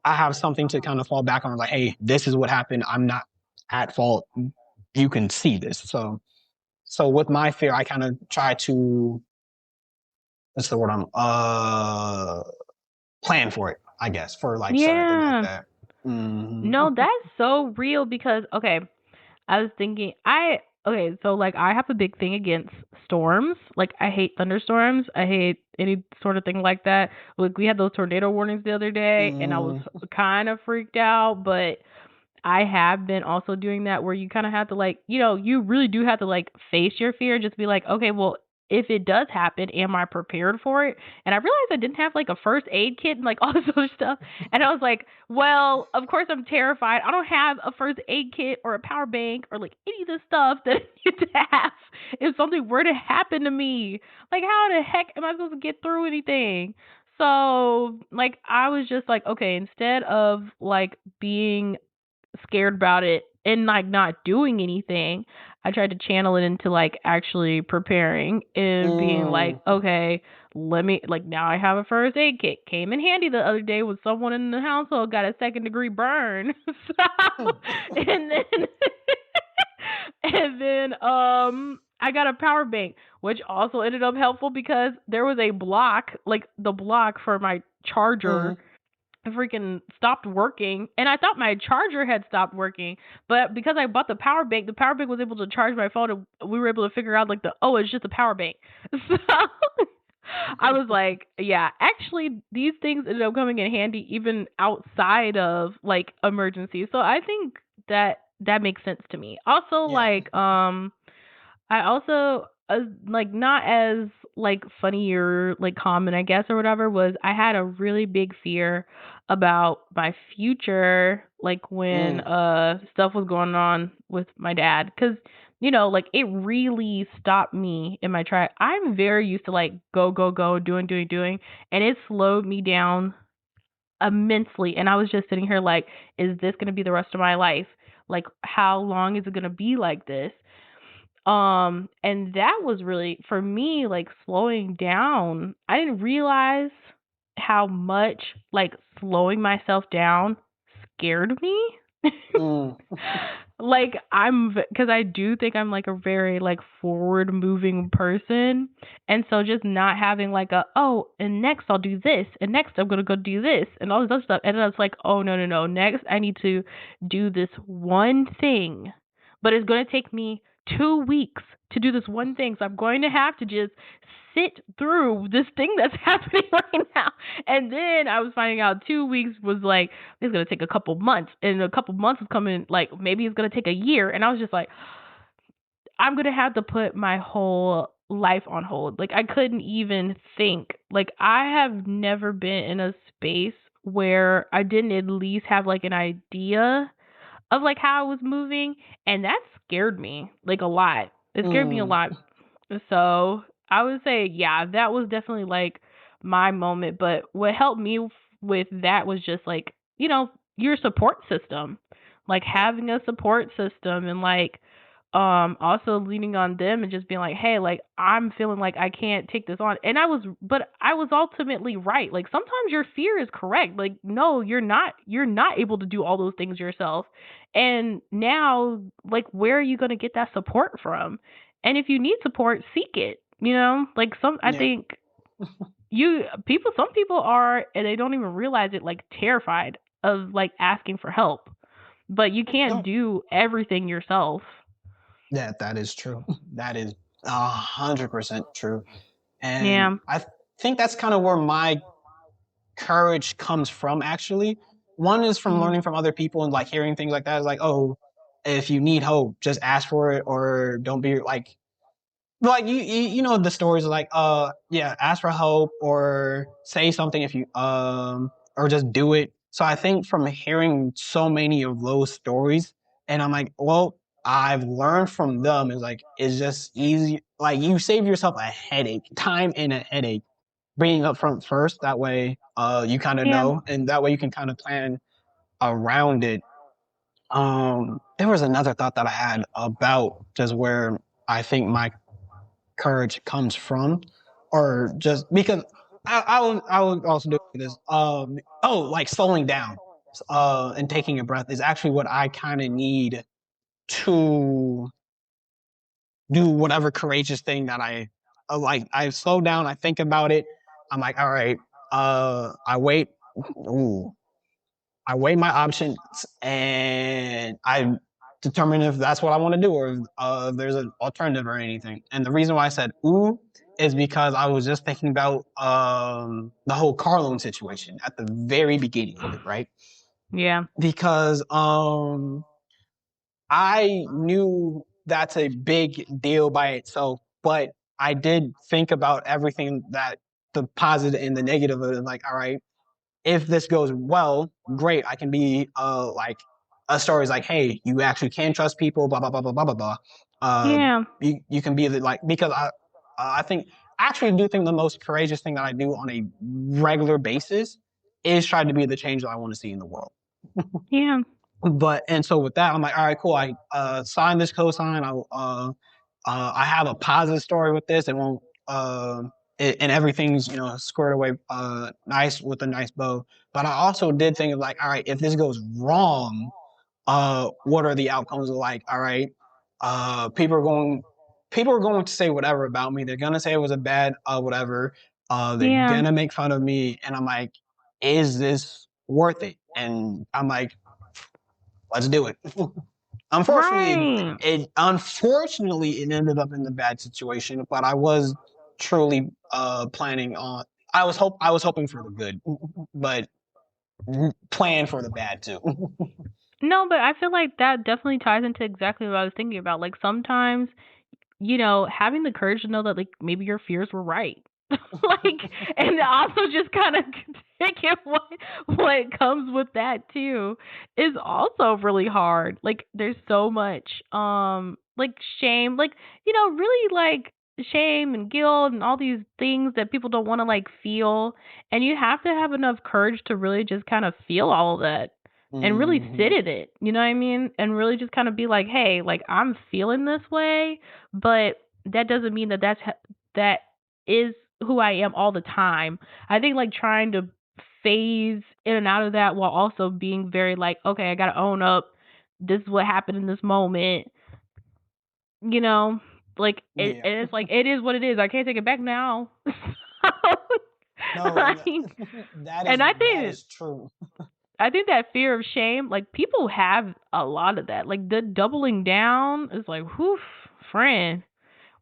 have something to kind of fall back on. Like, hey, this is what happened. I'm not at fault. You can see this. So with my fear, I kind of try to, what's the word plan for it, I guess, for like certain things like that. Mm-hmm. No, that's so real because okay, I was thinking so like I have a big thing against storms. Like I hate thunderstorms. I hate any sort of thing like that. Like we had those tornado warnings the other day and I was kind of freaked out, but I have been also doing that where you kind of have to like, you really do have to like face your fear, just be like, okay, well, if it does happen, am I prepared for it? And I realized I didn't have like a first aid kit and like all this other stuff. And I was like, well, of course I'm terrified. I don't have a first aid kit or a power bank or like any of the stuff that I need to have if something were to happen to me. Like, how the heck am I supposed to get through anything? So, like, I was just like, okay, instead of like being scared about it and like not doing anything, I tried to channel it into like actually preparing and being like, okay, let me like now I have a first aid kit. Came in handy the other day when someone in the household got a 2nd-degree burn. So and then and then I got a power bank, which also ended up helpful because there was a block, like the block for my charger freaking stopped working, and I thought my charger had stopped working, but because I bought the power bank was able to charge my phone, and we were able to figure out like it's just a power bank. So I was like, yeah, actually these things ended up coming in handy even outside of like emergencies. So I think that makes sense to me. Also, like I also like not as like funny or like common, I guess, or whatever, was I had a really big fear about my future, like when stuff was going on with my dad, because like it really stopped me in my track. I'm very used to like go doing, and it slowed me down immensely. And I was just sitting here like, is this gonna be the rest of my life? Like, how long is it gonna be like this? And that was really, for me, like slowing down. I didn't realize how much like slowing myself down scared me. Like because I do think I'm like a very like forward moving person, and so just not having like and next I'll do this, and next I'm gonna go do this, and all this other stuff, and then I was like, oh no, next I need to do this one thing, but it's gonna take me 2 weeks to do this one thing, so I'm going to have to just sit through this thing that's happening right now. And then I was finding out 2 weeks was like, it's going to take a couple months, and a couple months is coming, like maybe it's going to take a year. And I was just like, I'm going to have to put my whole life on hold. Like I couldn't even think. Like I have never been in a space where I didn't at least have like an idea of like how I was moving, and that scared me like a lot. It scared me a Mm, lot. So I would say, yeah, that was definitely like my moment. But what helped me with that was just like, your support system, like having a support system and like also leaning on them and just being like, hey, like I'm feeling like I can't take this on. And I was ultimately right. Like sometimes your fear is correct. Like no, you're not able to do all those things yourself. And now like where are you going to get that support from? And if you need support, seek it. Like I yeah. think some people are, and they don't even realize it, like terrified of like asking for help. But you can't No. do everything yourself. Yeah, that is true. That is 100% true. And Yeah. I think that's kind of where my courage comes from, actually. One is from Mhm. learning from other people and like hearing things like that. It's like, oh, if you need hope, just ask for it or don't be like you know the stories like yeah, ask for help or say something if you or just do it. So I think from hearing so many of those stories, and I'm like, well, I've learned from them is like it's just easy. Like you save yourself a headache, time and a headache, bringing up front first. That way, you kind of Yeah. know, and that way you can kind of plan around it. There was another thought that I had about just where I think my courage comes from, or just because I would also do this. Like slowing down, and taking a breath is actually what I kind of need to do whatever courageous thing that I like. I slow down, I think about it. I'm like, all right, I wait. Ooh, I weigh my options and I determine if that's what I want to do or if there's an alternative or anything. And the reason why I said ooh is because I was just thinking about the whole car loan situation at the very beginning of it, right? Yeah. Because I knew that's a big deal by itself, but I did think about everything that the positive and the negative of it. Like, all right, if this goes well, great. I can be like a story is like, hey, you actually can trust people, blah blah blah blah blah blah blah. Yeah. You can be like because I think I actually do think the most courageous thing that I do on a regular basis is try to be the change that I want to see in the world. Yeah. But and so with that, I'm like, all right, cool. I sign this cosign. I have a positive story with this. It won't and everything's squared away nice with a nice bow. But I also did think of like, all right, if this goes wrong, what are the outcomes like? All right, uh, people are going people are going to say whatever about me. They're gonna say it was a bad whatever. They're Yeah. gonna make fun of me, and I'm like, is this worth it? And I'm like, let's do it. Right. Unfortunately it ended up in the bad situation, but I was truly planning on. I was hoping for the good, but plan for the bad too. No, but I feel like that definitely ties into exactly what I was thinking about. Like sometimes, having the courage to know that like maybe your fears were right. Like, and also just kind of taking what comes with that too is also really hard. Like there's so much like shame, like really like shame and guilt and all these things that people don't want to like feel, and you have to have enough courage to really just kind of feel all of that and really sit Mhm. in it, you know what I mean? And really just kind of be like, hey, like I'm feeling this way, but that doesn't mean that is who I am all the time. I think like trying to phase in and out of that while also being very like, okay, I gotta own up. This is what happened in this moment. You know, like Yeah. it's like it is what it is. I can't take it back now. No, Like, and that and is that is true. I think that fear of shame, like people have a lot of that. Like the doubling down is like, whew, friend,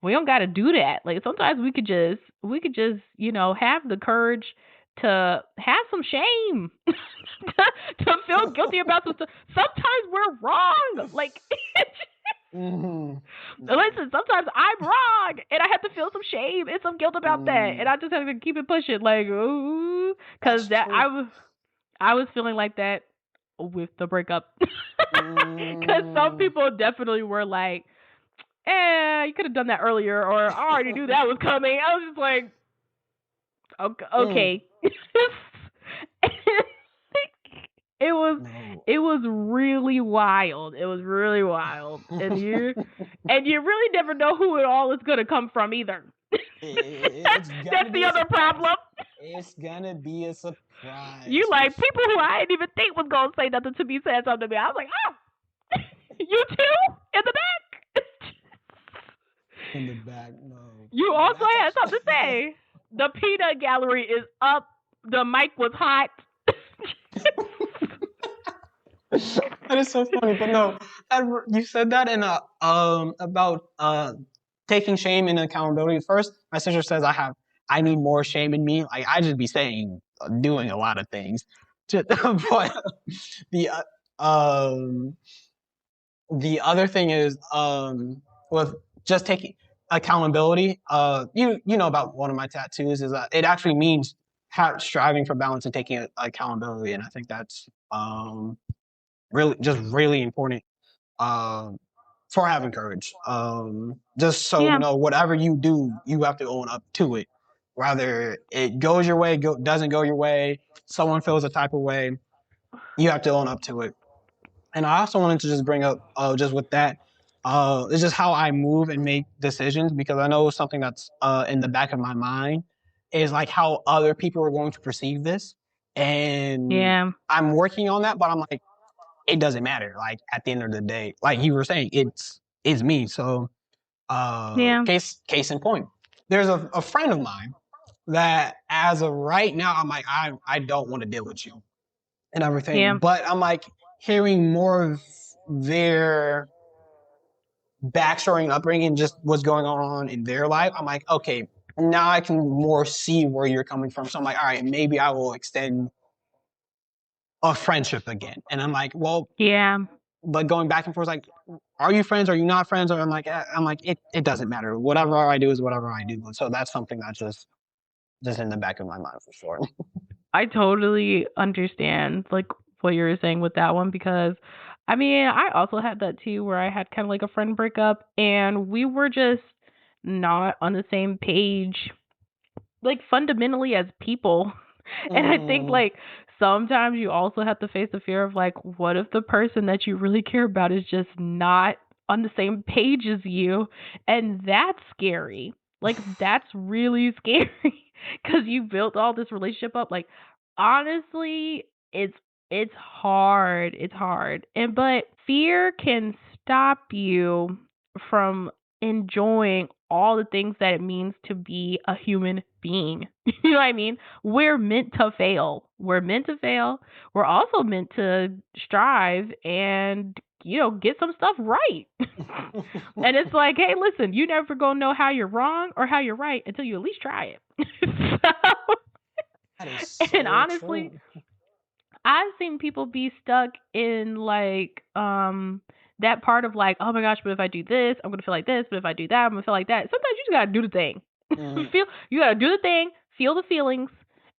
we don't got to do that. Like sometimes we could just have the courage to have some shame, to feel guilty about some stuff. Sometimes we're wrong. Like Yeah. listen, sometimes I'm wrong, and I have to feel some shame and some guilt about that, and Mm, I just have to keep it pushing. Like ooh, because that's true. I was feeling like that with the breakup. Because some people definitely were like, you could have done that earlier, or I already knew that was coming. I was just like, okay. It was really wild. It was really wild. And you really never know who it all is gonna come from either. That's the other problem. It's gonna be a surprise. You like people who I didn't even think was gonna say nothing to me said something to me. I was like, oh, you too in the back. In the back, no. You also had something to say. The peanut gallery is up. The mic was hot. That is so funny, but no, you said that in about taking shame and accountability. First, my sister says I need more shame in me. Like I just be saying, doing a lot of things, but the other thing is with just taking accountability. You know about one of my tattoos is that it actually means striving for balance and taking accountability, and I think that's really important for having courage. Just so you know, whatever you do, you have to own up to it. Whether it goes your way, doesn't go your way, someone feels a type of way, you have to own up to it. And I also wanted to just bring up, just with that, it's just how I move and make decisions, because I know something that's in the back of my mind is like how other people are going to perceive this. And I'm working on that, but I'm like, it doesn't matter. Like at the end of the day, like you were saying, it's me. So case in point, there's a friend of mine that as of right now, I'm like, I don't want to deal with you and everything. But I'm like hearing more of their backstory and upbringing, just what's going on in their life. I'm like, okay, now I can more see where you're coming from. So I'm like, all right, maybe I will extend a friendship again. And I'm like, well, but going back and forth, like, are you friends? Are you not friends? Or I'm like, it doesn't matter. Whatever I do is whatever I do. So that's something that's just in the back of my mind for sure. I totally understand like what you were saying with that one, because I mean, I also had that too, where I had kind of like a friend breakup and we were just not on the same page, like fundamentally as people. And I think like sometimes you also have to face the fear of like, what if the person that you really care about is just not on the same page as you? And that's scary. Like that's really scary because you built all this relationship up. Like honestly, it's hard. It's hard. But fear can stop you from enjoying all the things that it means to be a human being. You know what I mean? We're meant to fail. We're meant to fail. We're also meant to strive and, get some stuff right. And it's like, hey, listen, you never gonna know how you're wrong or how you're right until you at least try it. That is so and honestly, true. I've seen people be stuck in like that part of like, oh my gosh, but if I do this, I'm gonna feel like this, but if I do that, I'm gonna feel like that. Sometimes you just gotta do the thing. You gotta do the thing, feel the feelings,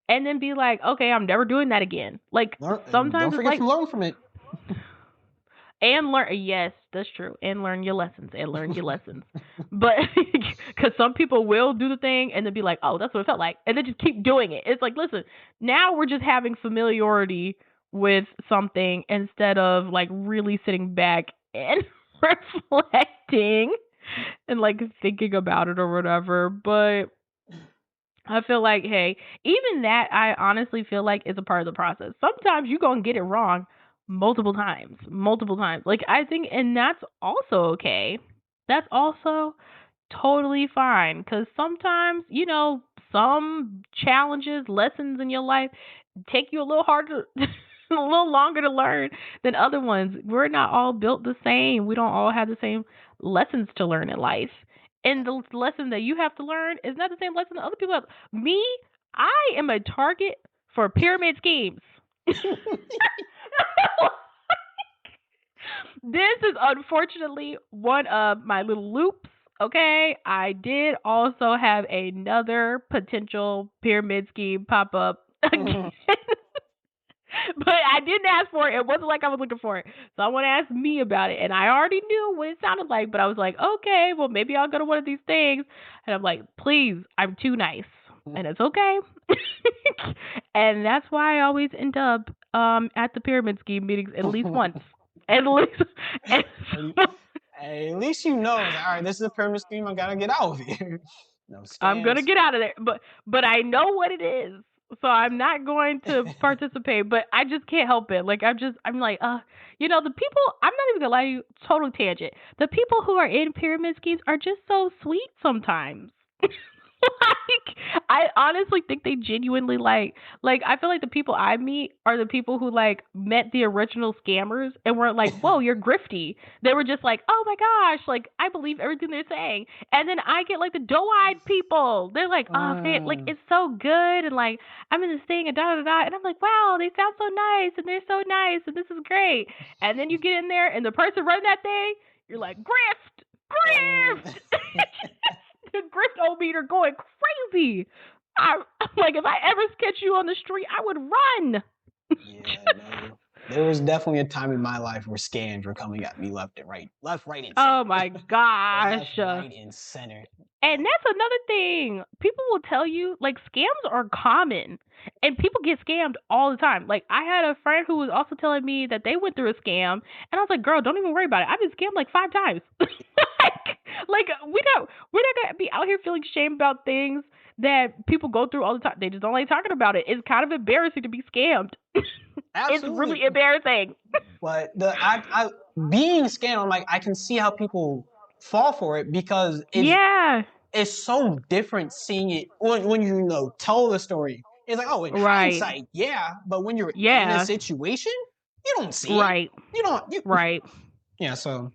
and then be like, okay, I'm never doing that again. Like sometimes don't forget to learn from it. And learn, yes, that's true. And learn your lessons. But because some people will do the thing and then be like, oh, that's what it felt like, and then just keep doing it. It's like, listen, now we're just having familiarity with something instead of like really sitting back and reflecting and like thinking about it or whatever. But I feel like, hey, even that, I honestly feel like is a part of the process. Sometimes you're going to get it wrong multiple times. Like, I think, and that's also okay. That's also totally fine. Because sometimes, some challenges, lessons in your life take you a little harder, a little longer to learn than other ones. We're not all built the same. We don't all have the same lessons to learn in life. And the lesson that you have to learn is not the same lesson that other people have. Me, I am a target for pyramid schemes. This is unfortunately one of my little loops. Okay, I did also have another potential pyramid scheme pop up again. But I didn't ask for it. It wasn't like I was looking for it. Someone asked me about it, and I already knew what it sounded like. But I was like, okay, well, maybe I'll go to one of these things. And I'm like, please, I'm too nice, and it's okay. And that's why I always end up at the pyramid scheme meetings at least once. At least. At least you know, all right, this is a pyramid scheme. I gotta get out of here. No scams. I'm gonna get out of there, but I know what it is, so I'm not going to participate. But I just can't help it. Like I'm like, you know, the people. I'm not even gonna lie to you. Total tangent. The people who are in pyramid schemes are just so sweet sometimes. Like, I honestly think they genuinely like I feel like the people I meet are the people who like met the original scammers and weren't like, whoa, you're grifty. They were just like, oh my gosh, like I believe everything they're saying. And then I get like the doe-eyed people. They're like, oh man, like it's so good, and like I'm in this thing and da da da, and I'm like, wow, they sound so nice and they're so nice and this is great. And then you get in there and the person running that thing, you're like, grift. The grift-o-meter going crazy. I'm like, if I ever catch you on the street, I would run. Yeah, no. There was definitely a time in my life where scams were coming at me left, right, and center. Oh my gosh. Left, right, and center. And that's another thing. People will tell you, like, scams are common. And people get scammed all the time. Like, I had a friend who was also telling me that they went through a scam. And I was like, girl, don't even worry about it. I've been scammed like 5 times. like we're not going to be out here feeling shame about things that people go through all the time. They just don't like talking about it. It's kind of embarrassing to be scammed. It's really embarrassing. But I being scammed, I'm like, I can see how people fall for it because it's so different seeing it when you know tell the story. It's like, oh, in hindsight, yeah, but when you're in a situation, you don't see it. You don't. Yeah, so.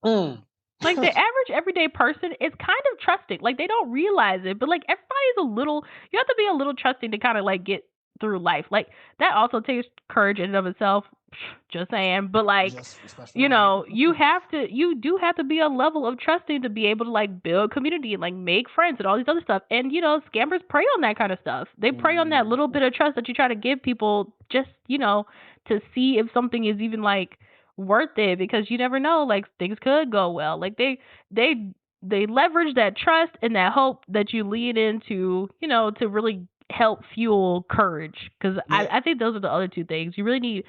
Like the average everyday person is kind of trusting. Like they don't realize it, but like everybody's a little. You have to be a little trusting to kind of like get through life. Like that also takes courage in and of itself. Just saying, but like you know, you do have to be a level of trusting to be able to like build community and like make friends and all these other stuff. And you know, scammers prey on that kind of stuff. They prey on that little bit of trust that you try to give people, just you know, to see if something is even like worth it, because you never know, like things could go well. Like they leverage that trust and that hope that you lead into, you know, to really help fuel courage. Because I think those are the other two things you really need.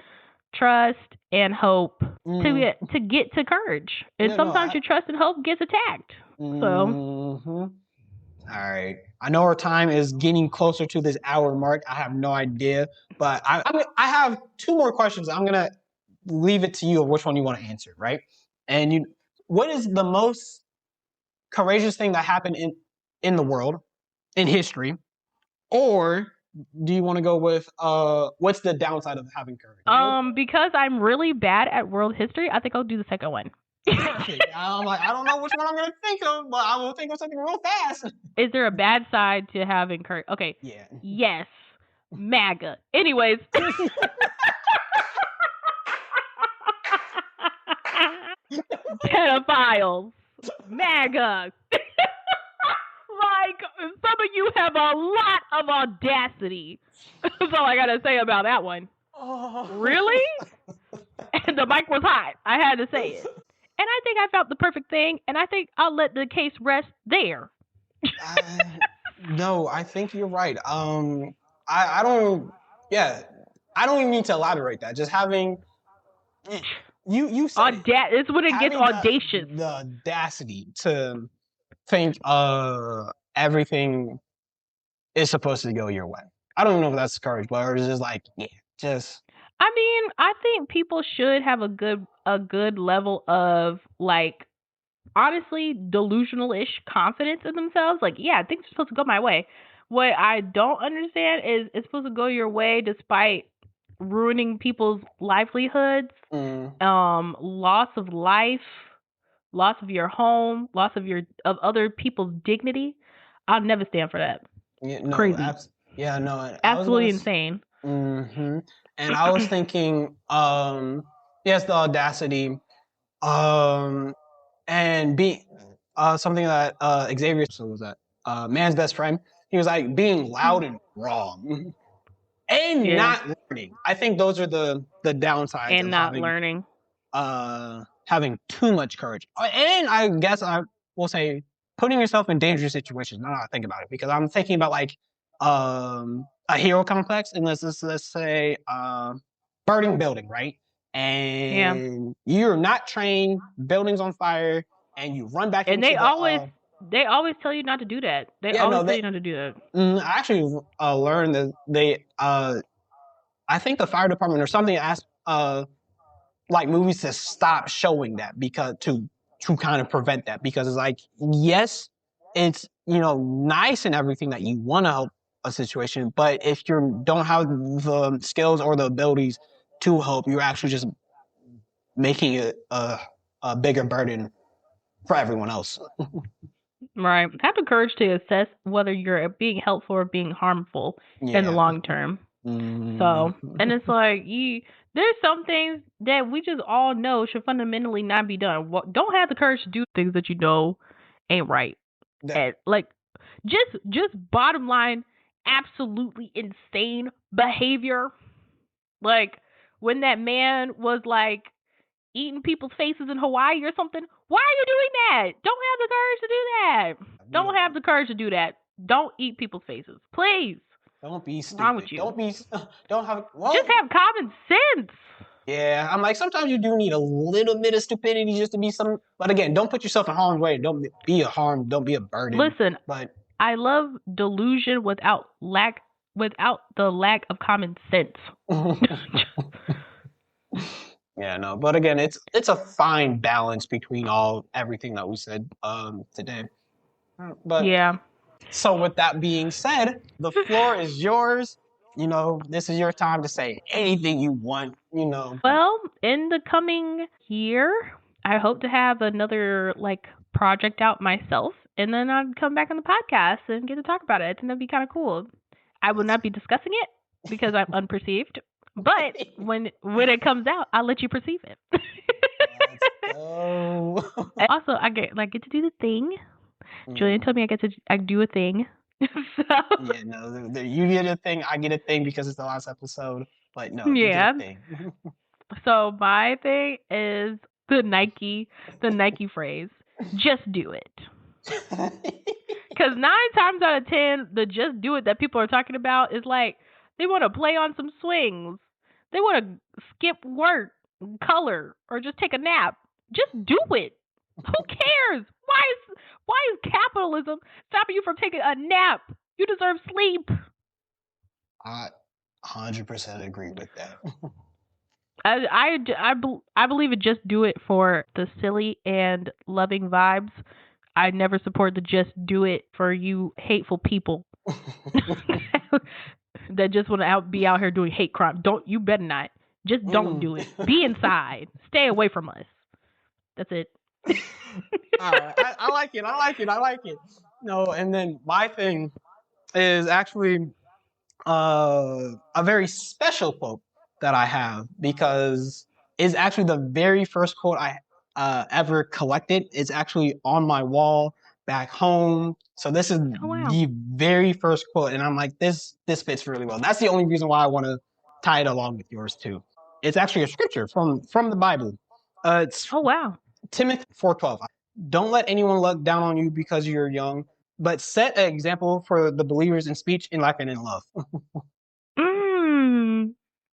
Trust and hope to get to courage, and sometimes your trust and hope gets attacked. So, all right, I know our time is getting closer to this hour mark. I have no idea, but I have 2 more questions. I'm gonna leave it to you of which one you want to answer, right? And what is the most courageous thing that happened in the world, in history, or do you want to go with what's the downside of having courage? Because I'm really bad at world history, I think I'll do the second one. I'm like, I don't know which one I'm gonna think of, but I will think of something real fast. Is there a bad side to having courage? Okay. Yeah. Yes. MAGA. Anyways. Pedophiles. MAGA. Like, some of you have a lot of audacity. That's all I gotta say about that one. Oh. Really? And the mic was hot. I had to say it. And I think I found the perfect thing, and I think I'll let the case rest there. No, I think you're right. I don't. Yeah, I don't even need to elaborate that. Just having you said it's when it gets audacious. The audacity to think everything is supposed to go your way. I don't know if that's courage, but it's just like, just. I mean, I think people should have a good level of like, honestly, delusional-ish confidence in themselves. Like, yeah, things are supposed to go my way. What I don't understand is it's supposed to go your way despite ruining people's livelihoods, loss of life, loss of your home, loss of other people's dignity. I'll never stand for that. Yeah, no, crazy. Absolutely insane. Mm-hmm. And I was thinking, yes, the audacity, and being something that Xavier was that Man's Best Friend. He was like being loud and wrong, and not I think those are the downsides And of not learning. having too much courage. And I guess I will say putting yourself in dangerous situations. Now that I think about it, because I'm thinking about like a hero complex, and let's say burning building, right? And you're not trained, building's on fire, and you run back And into they always tell you not to do that. They always tell you not to do that. I actually learned that they I think the fire department or something asked like movies to stop showing that because to kind of prevent that, because it's like, yes, it's nice and everything that you want to help a situation, but if you don't have the skills or the abilities to help, you're actually just making it a bigger burden for everyone else. Right. Have the courage to assess whether you're being helpful or being harmful in the long term. So, and it's like there's some things that we just all know should fundamentally not be done. Don't have the courage to do things that you know ain't right. And like, just bottom line, absolutely insane behavior. Like when that man was like eating people's faces in Hawaii or something. Why are you doing that? Don't have the courage to do that. Don't have the courage to do that. Don't eat people's faces, please. Don't be stupid. Wrong with you? Don't have. Well, just have common sense. Yeah, I'm like, sometimes you do need a little bit of stupidity just to be some. But again, don't put yourself in harm's way. Don't be a harm. Don't be a burden. Listen, but I love delusion without the lack of common sense. Yeah, no. But again, it's a fine balance between everything that we said today. But yeah. So with that being said, the floor is yours. This is your time to say anything you want. Well, in the coming year, I hope to have another project out myself, and then I'd come back on the podcast and get to talk about it, and that'd be kind of cool. I will not be discussing it because I'm unperceived, but when it comes out, I'll let you perceive it. Let's go. Also, I get to do the thing. Julian told me I do a thing. So. Yeah, no, you get a thing, I get a thing because it's the last episode. But no, you get a thing. So my thing is the Nike phrase, just do it. Because 9 times out of 10, the just do it that people are talking about is like they want to play on some swings. They want to skip work, color, or just take a nap. Just do it. Who cares? Why is capitalism stopping you from taking a nap? You deserve sleep. I 100% agree with that. I believe it. Just do it for the silly and loving vibes. I never support the just do it for you hateful people that just want to be out here doing hate crime. You better not. Just don't do it. Be inside. Stay away from us. That's it. All right. I like it. No, and then my thing is actually a very special quote that I have, because it's actually the very first quote I ever collected. It's actually on my wall back home. So this is the very first quote, and I'm like, this fits really well. That's the only reason why I want to tie it along with yours too. It's actually a scripture from the Bible. It's Timothy 4:12. Don't let anyone look down on you because you're young, but set an example for the believers in speech, in life, and in love.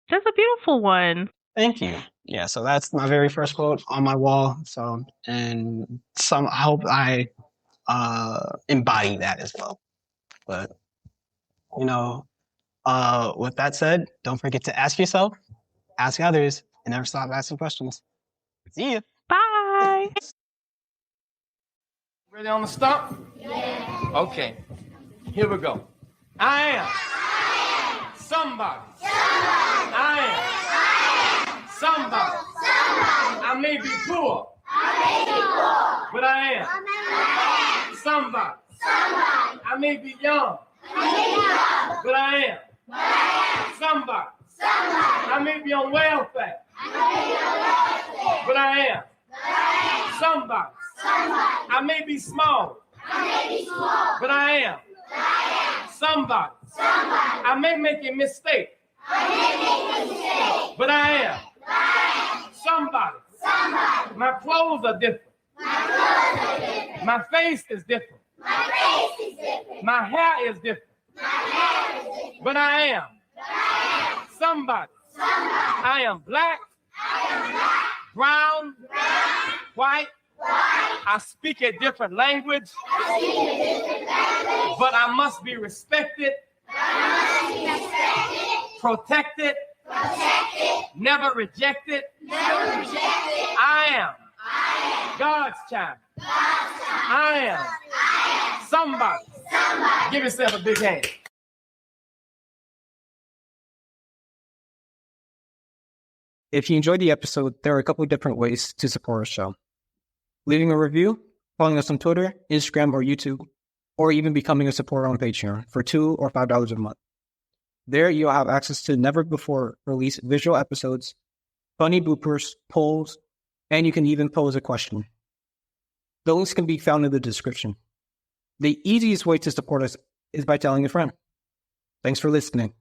That's a beautiful one. Thank you. Yeah, so that's my very first quote on my wall. So, and I hope I embody that as well. But, with that said, don't forget to ask yourself, ask others, and never stop asking questions. See ya. Bye. Ready on the stump? Yeah. Okay. Here we go. I am somebody. I am somebody. I may be poor. But I am somebody. I may be young. But I am somebody. I may be on welfare. But I am somebody. I may be small. But I am somebody. I may make a mistake. But I am somebody. My clothes are different. My face is different. My hair is different. But I am somebody. I am black, brown, white. I speak a different language, but I must be respected, protected, never rejected. I am God's child. I am somebody. Give yourself a big hand. If you enjoyed the episode, there are a couple of different ways to support our show. Leaving a review, following us on Twitter, Instagram, or YouTube, or even becoming a supporter on Patreon for $2 or $5 a month. There, you'll have access to never-before-released visual episodes, funny bloopers, polls, and you can even pose a question. The links can be found in the description. The easiest way to support us is by telling a friend. Thanks for listening.